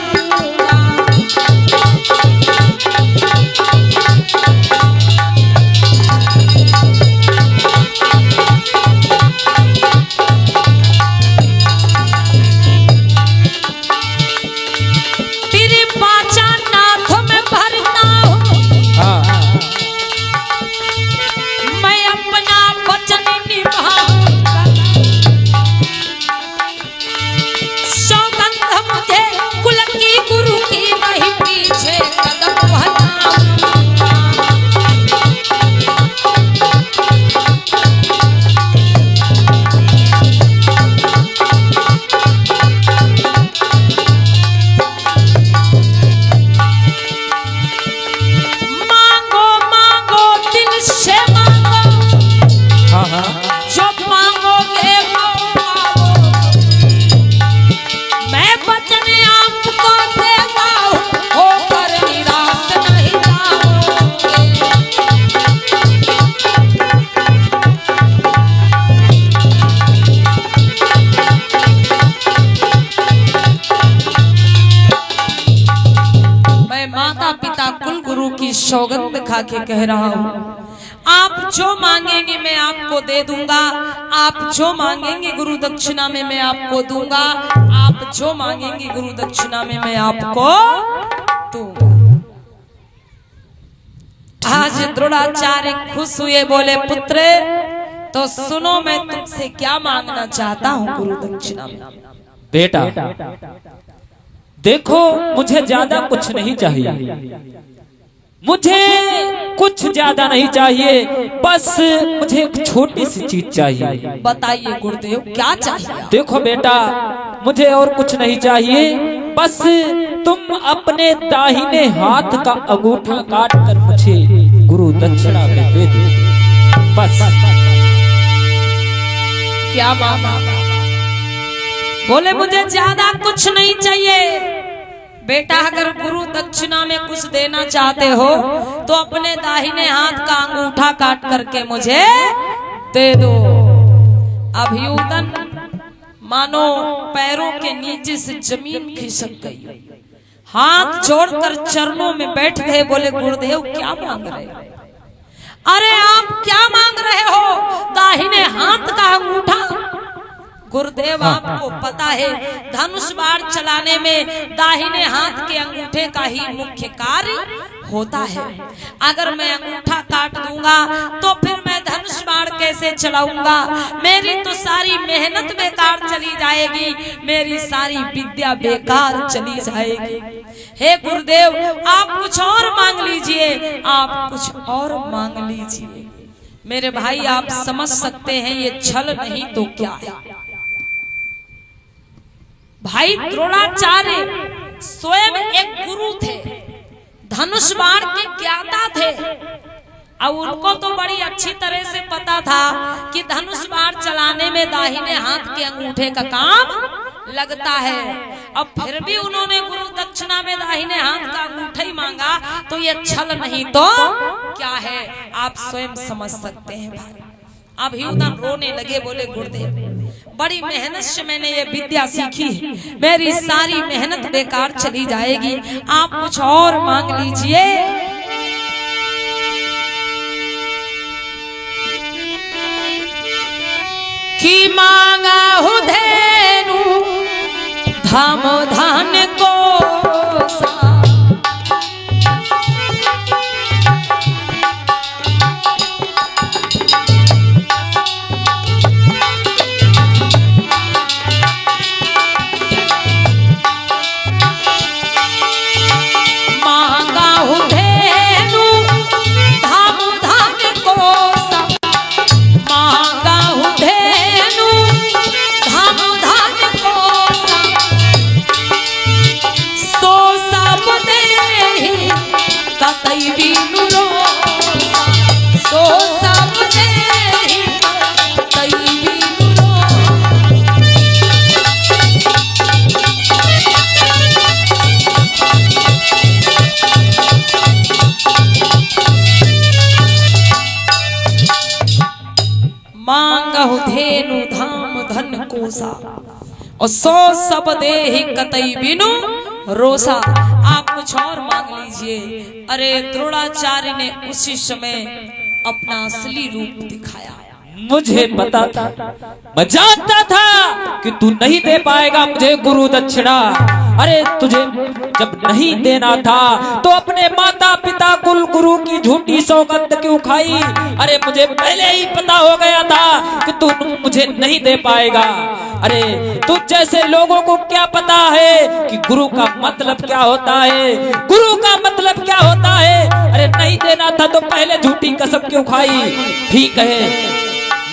सौगंध खा के कह रहा हूँ आप जो मांगेंगे मैं आपको दे दूंगा, आप जो मांगेंगे गुरु दक्षिणा में मैं आपको दूंगा, आप जो मांगेंगे गुरु दक्षिणा में मैं आपको दूंगा। आज द्रोणाचार्य खुश हुए, बोले पुत्र तो सुनो मैं तुमसे क्या मांगना चाहता हूँ गुरु दक्षिणा में। बेटा देखो मुझे ज्यादा कुछ नहीं चाहिए, मुझे कुछ ज्यादा नहीं चाहिए, बस मुझे एक छोटी सी चीज चाहिए। बताइए गुरुदेव क्या चाहिए। देखो बेटा मुझे और कुछ नहीं चाहिए, बस तुम अपने दाहिने हाथ का अंगूठा काट कर मुझे गुरु दक्षिणा में दे दो, बस। क्या मामा बोले मुझे ज्यादा कुछ नहीं चाहिए। बेटा अगर गुरु दक्षिणा में कुछ देना चाहते हो तो अपने दाहिने हाथ का अंगूठा काट करके मुझे दे दो। अभियुदन मानो पैरों के नीचे से जमीन खिसक गई, हाथ जोड़कर चरणों में बैठ गए। बोले गुरुदेव क्या मांग रहे हो। अरे आप क्या मांग रहे हो, दाहिने हाथ का अंगूठा। गुरुदेव आपको पता है धनुष बाण चलाने में दाहिने हाथ के अंगूठे का ही मुख्य कार्य होता है। अगर मैं अंगूठा काट दूंगा तो फिर मैं धनुष बाण कैसे चलाऊंगा, मेरी तो सारी मेहनत बेकार चली जाएगी, मेरी सारी विद्या बेकार चली जाएगी। हे गुरुदेव आप कुछ और मांग लीजिए, आप कुछ और मांग लीजिए। मेरे भाई आप समझ सकते हैं ये छल नहीं तो क्या है। भाई द्रोणाचार्य स्वयं एक गुरु थे, धनुष बाण के ज्ञाता थे और उनको तो बड़ी अच्छी तरह से पता था कि धनुष बाण चलाने में दाहिने हाथ के अंगूठे का काम लगता है। अब फिर भी उन्होंने गुरु दक्षिणा में दाहिने हाथ का अंगूठा ही मांगा तो ये छल नहीं तो क्या है, आप स्वयं समझ सकते हैं। भाई अभियुदन रोने लगे, बोले गुरुदेव बड़ी मेहनत से मैंने ये विद्या सीखी है, मेरी सारी मेहनत बेकार चली जाएगी, आप कुछ और मांग लीजिए। कि मांगा हूँ धेनु धाम धान को मांगहु धेनु धाम धन कोसा और सो सब देहि कतई बिनु रोसा। आप कुछ और मांग लीजिए। अरे द्रोणाचार्य ने उसी समय अपना असली रूप दिखाया। मुझे पता था, मैं जानता था कि तू नहीं दे पाएगा मुझे गुरु दक्षिणा। अरे तुझे जब नहीं देना था तो अपने माता पिता कुल गुरु की झूठी सौगंध क्यों खाई? अरे मुझे पहले ही पता हो गया था कि तू मुझे नहीं दे पाएगा। अरे तुझ जैसे लोगों को क्या पता है कि गुरु का मतलब क्या होता है, गुरु का मतलब क्या होता है। अरे नहीं देना था तो पहले झूठी कसम क्यों खाई? ठीक है,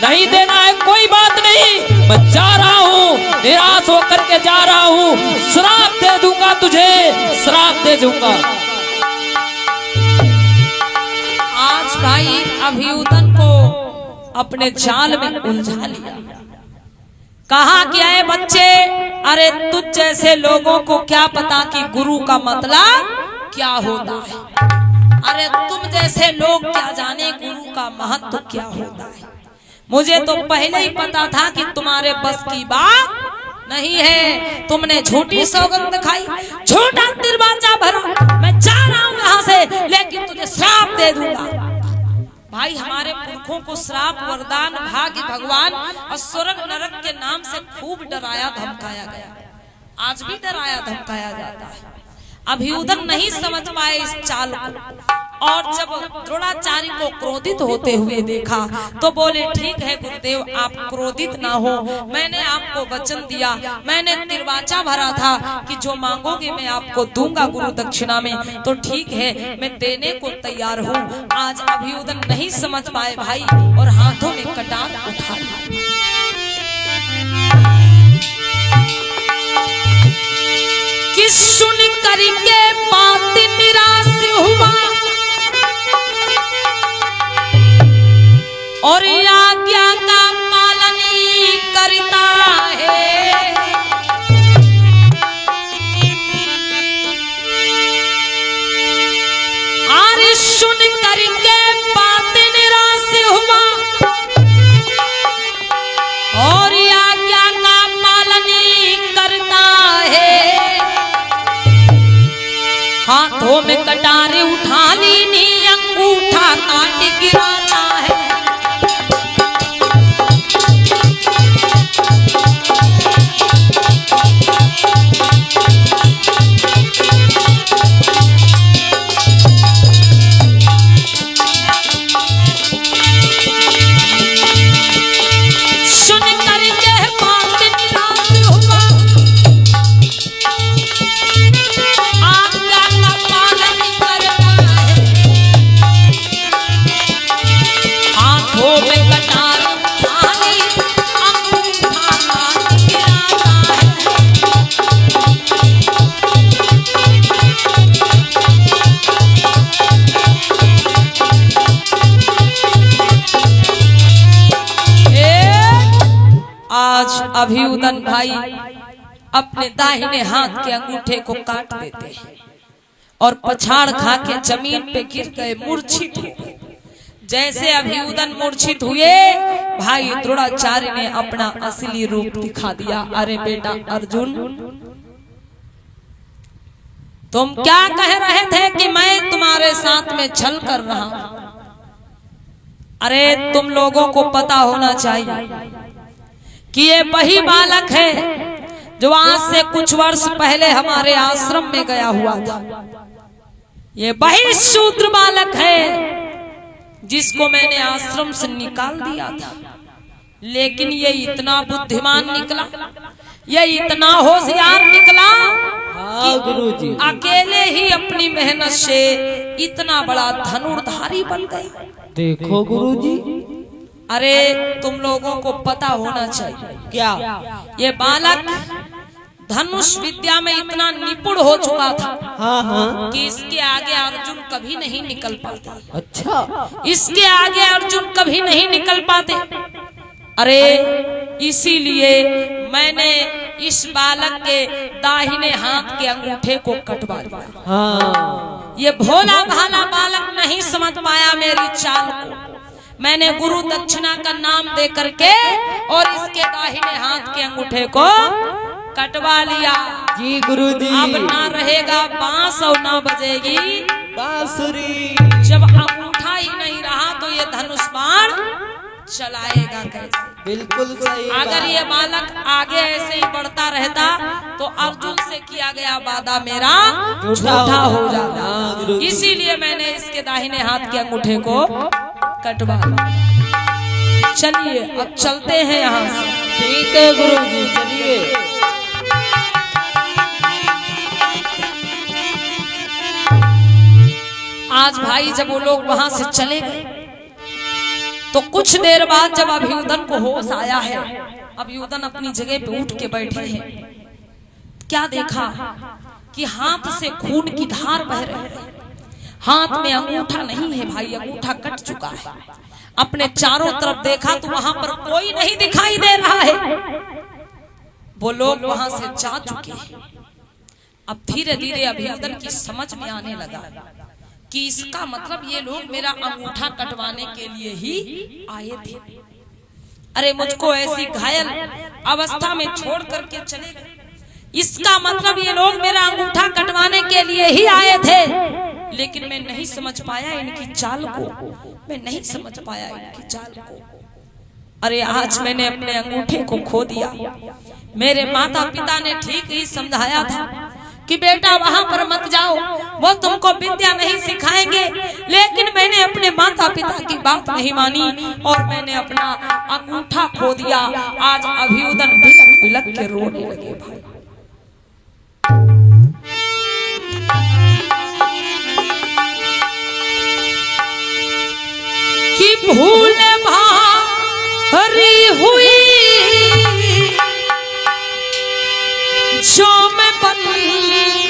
नहीं देना है कोई बात नहीं, मैं जा रहा हूँ, निराश होकर के जा रहा हूँ, श्राप दे दूंगा तुझे, श्राप दे दूंगा। आज भाई अभियुदन को अपने जाल में उलझा लिया। कहा क्या है बच्चे, अरे तुझ जैसे लोगों को क्या पता कि गुरु का मतलब क्या होता है। अरे तुम जैसे लोग क्या जाने गुरु का महत्व क्या होता है। मुझे तो पहले ही पता था कि तुम्हारे बस की बात नहीं है। तुमने झूठी सौगंध खाई, झूठा दरवाजा भरा। मैं जा रहा हूँ यहाँ से, लेकिन तुझे श्राप दे दूंगा। भाई हमारे पुरखों को श्राप, वरदान, भाग्य, भगवान और स्वर्ग नरक के नाम से खूब डराया धमकाया गया। आज भी डराया धमकाया जाता है। अभियुदन नहीं समझ पाए इस चाल को, और जब द्रोणाचार्य को क्रोधित होते हुए देखा तो बोले, ठीक है गुरुदेव, आप क्रोधित ना हो, मैंने आपको वचन दिया, मैंने निर्वाचा भरा था कि जो मांगोगे मैं आपको दूंगा गुरु दक्षिणा में, तो ठीक है, मैं देने को तैयार हूँ। आज अभियुदन नहीं समझ पाए भाई, और हाथों में कटार उठा लिया। कि सुन करके बात निराश हुआ और आज्ञा का पालन करता है। अरे सुन करके बात निराश हुआ और आज्ञा का पालन करता है। हाथों में कटारे उठा लीनी, अंगूठा काट गिराता है। सुन करके बात निराश हुआ, आज्ञा का पालन करता है। हाथों में कटार उठा ली, अंगूठा काट गिराता है। आज अभियुदन भाई अपने दाहिने हाथ के अंगूठे को काट देते हैं और पछाड़ खा के जमीन पे गिर गए, मूर्छित हो गए। जैसे अभियुदन मूर्छित हुए, भाई द्रोणाचार्य ने अपना असली रूप दिखा दिया। अरे बेटा अर्जुन, तुम क्या कह रहे थे कि मैं तुम्हारे साथ में छल कर रहा हूं? अरे तुम लोगों को पता होना चाहिए कि ये वही बालक है जो आज से कुछ वर्ष पहले हमारे आश्रम में गया हुआ था। ये वही शूद्र बालक है जिसको मैंने आश्रम से निकाल दिया था। लेकिन ये इतना बुद्धिमान निकला, ये इतना होशियार निकला कि गुरुजी। अकेले ही अपनी मेहनत से इतना बड़ा धनुर्धारी बन गया। देखो गुरुजी। अरे तुम लोगों को पता होना चाहिए, क्या? ये बालक धनुष विद्या में इतना निपुण हो चुका था हाँ हाँ। कि इसके आगे अर्जुन कभी नहीं निकल पाते। अच्छा। इसके आगे अर्जुन कभी नहीं निकल पाते। अरे इसीलिए मैंने इस बालक के दाहिने हाथ के अंगूठे को कटवा दिया। हाँ। ये भोला भाला बालक नहीं समझ पाया मेरी चाल को। मैंने गुरु दक्षिणा का नाम दे करके और इसके दाहिने हाथ के अंगूठे को कटवा लिया। जी गुरुजी। अब ना रहेगा बांस और ना बजेगी बांसुरी। जब अंगूठा ही नहीं रहा तो ये धनुष बाण चलाएगा कैसे? बिल्कुल सही। अगर ये बालक आगे ऐसे ही बढ़ता रहता तो अर्जुन से किया गया वादा मेरा झूठा हो जाता। इसीलिए मैंने इसके दाहिने हाथ के अंगूठे को कटवा लिया। चलिए अब चलते हैं यहाँ से। ठीक है गुरुजी, चलिए। आज भाई जब वो लोग वहां से चले गए तो कुछ देर बाद जब अभियुदन को होश आया है, अभियुदन अपनी जगह पे उठ के बैठे हैं, क्या देखा कि हाथ से खून की धार बह रही है। हाथ में अंगूठा नहीं है भाई, अंगूठा कट चुका है। अपने चारों तरफ देखा तो वहां पर कोई नहीं दिखाई दे रहा है। वो लोग वहां से जा चुके हैं। अब धीरे धीरे अभियुदन की समझ में आने लगा कि इसका मतलब ये लोग मेरा अंगूठा कटवाने के लिए ही आए थे। अरे मुझको ऐसी घायल अवस्था में छोड़ करके चले गए, इसका मतलब ये लोग मेरा अंगूठा कटवाने के लिए ही आए थे। लेकिन मैं नहीं समझ पाया इनकी चाल को, मैं नहीं समझ पाया इनकी चाल को। अरे आज मैंने अपने अंगूठे को खो दिया। मेरे माता पिता ने ठीक ही समझाया था कि बेटा वहां पर मत जाओ, वो तुमको विद्या नहीं सिखाएंगे। लेकिन मैंने अपने माता पिता की बात नहीं मानी और मैंने अपना अंगूठा खो दिया। आज अभियुदन बिलक बिलक के रोने लगे भाई। कि भूल भारी हुई जो मैं बन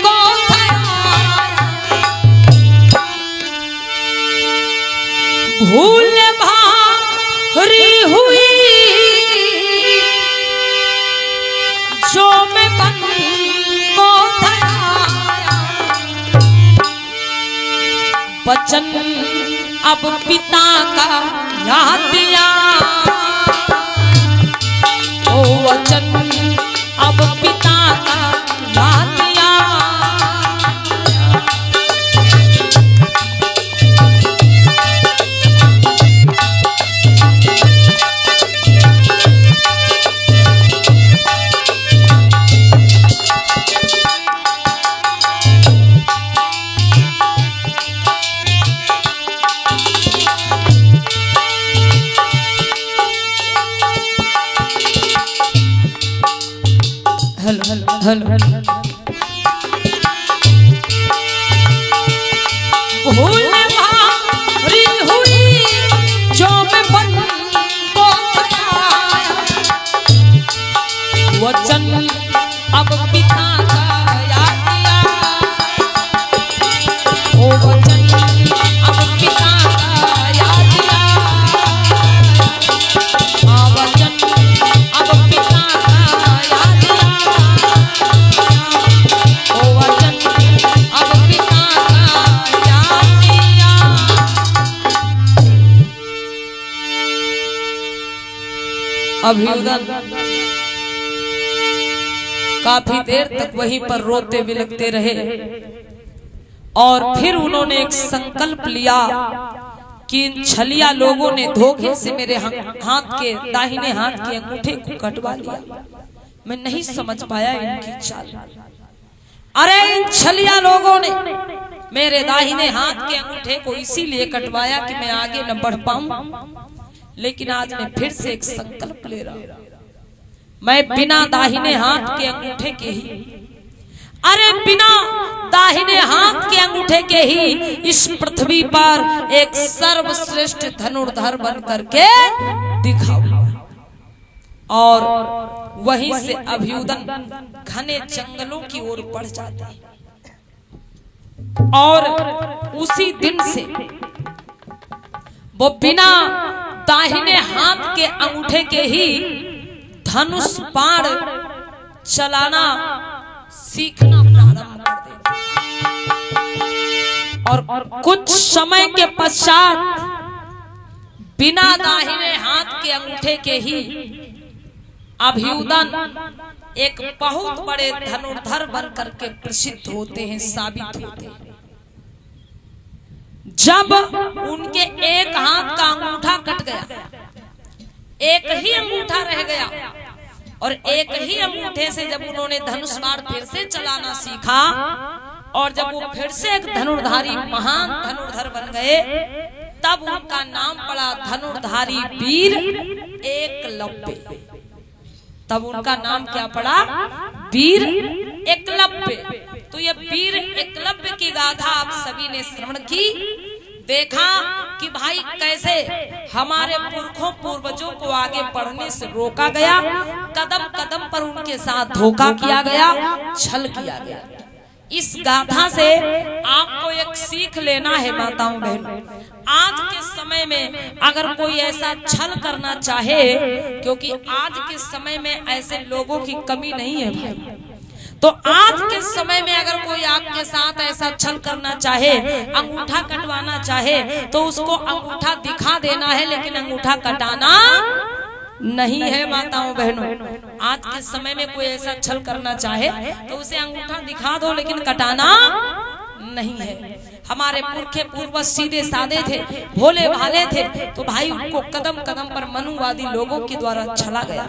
को भूल भारी हुई जो मैं बन को वचन अब पिता का याद दिया, ओ वचन अब पिता का याद दिया। भूल भारी हुई जो मैं बन को वचन अब पिता का याद दिया, ओ वचन अब पिता का याद दिया, आ वचन अब पिता का याद दिया। अभियुदन काफी देर तक वहीं पर रोते बिलखते रहे और फिर उन्होंने एक संकल्प लिया कि इन छलिया लोगों ने धोखे से मेरे हाथ के दाहिने हाथ के अंगूठे को कटवा लिया। मैं नहीं समझ पाया इनकी चाल। अरे इन छलिया लोगों ने मेरे दाहिने हाथ के अंगूठे को इसीलिए कटवाया कि मैं आगे न बढ़ पाऊं। लेकिन आज मैं फिर से एक संकल्प ले रहा हूं, मैं बिना दाहिने हाथ के अंगूठे के ही, अरे बिना दाहिने हाथ के अंगूठे के ही इस पृथ्वी पर एक सर्वश्रेष्ठ धनुर्धर बन करके दिखाऊंगा। और वहीं से अभियुदन घने जंगलों की ओर बढ़ जाते हैं और उसी दिन से वो बिना दाहिने हाथ के अंगूठे के ही धनुष बाण चलाना सीखना प्रारंभ कर देते। और कुछ समय के पश्चात बिना दाहिने हाथ के अंगूठे के ही अभियुदन एक बहुत बड़े धनुर्धर बन करके प्रसिद्ध होते हैं, साबित होते हैं। जब उनके एक हाथ का अंगूठा कट गया, एक ही अंगूठा रह गया और एक ही अंगूठे से जब उन्होंने धनुष बाण फिर से चलाना सीखा और जब वो फिर से एक धनुर्धारी महान धनुर्धर बन गए, तब उनका नाम पड़ा धनुर्धारी वीर एकलव्य। तब उनका नाम क्या पड़ा? वीर एकलव्य। तो ये वीर एकलव्य की गाथा आप सभी ने श्रवण की, देखा कि भाई कैसे हमारे पुरखों पूर्वजों को आगे बढ़ने से रोका गया, कदम कदम पर उनके साथ धोखा किया गया, छल किया गया। इस गाथा से आपको एक सीख लेना है माताओं बहनों। आज के समय में अगर कोई ऐसा छल करना चाहे, क्योंकि आज के समय में ऐसे लोगों की कमी नहीं है भाई, तो आज के समय में अगर कोई आपके साथ ऐसा छल करना चाहे, अंगूठा कटवाना चाहे, तो उसको अंगूठा दिखा देना है, लेकिन अंगूठा कटाना नहीं है माताओं बहनों। आज के समय में कोई ऐसा छल करना चाहे तो उसे अंगूठा दिखा दो, लेकिन कटाना नहीं है। हमारे पुरखे पूर्वज सीधे साधे थे, भोले भाले थे, तो भाई उनको कदम कदम पर मनुवादी लोगों के द्वारा छला गया।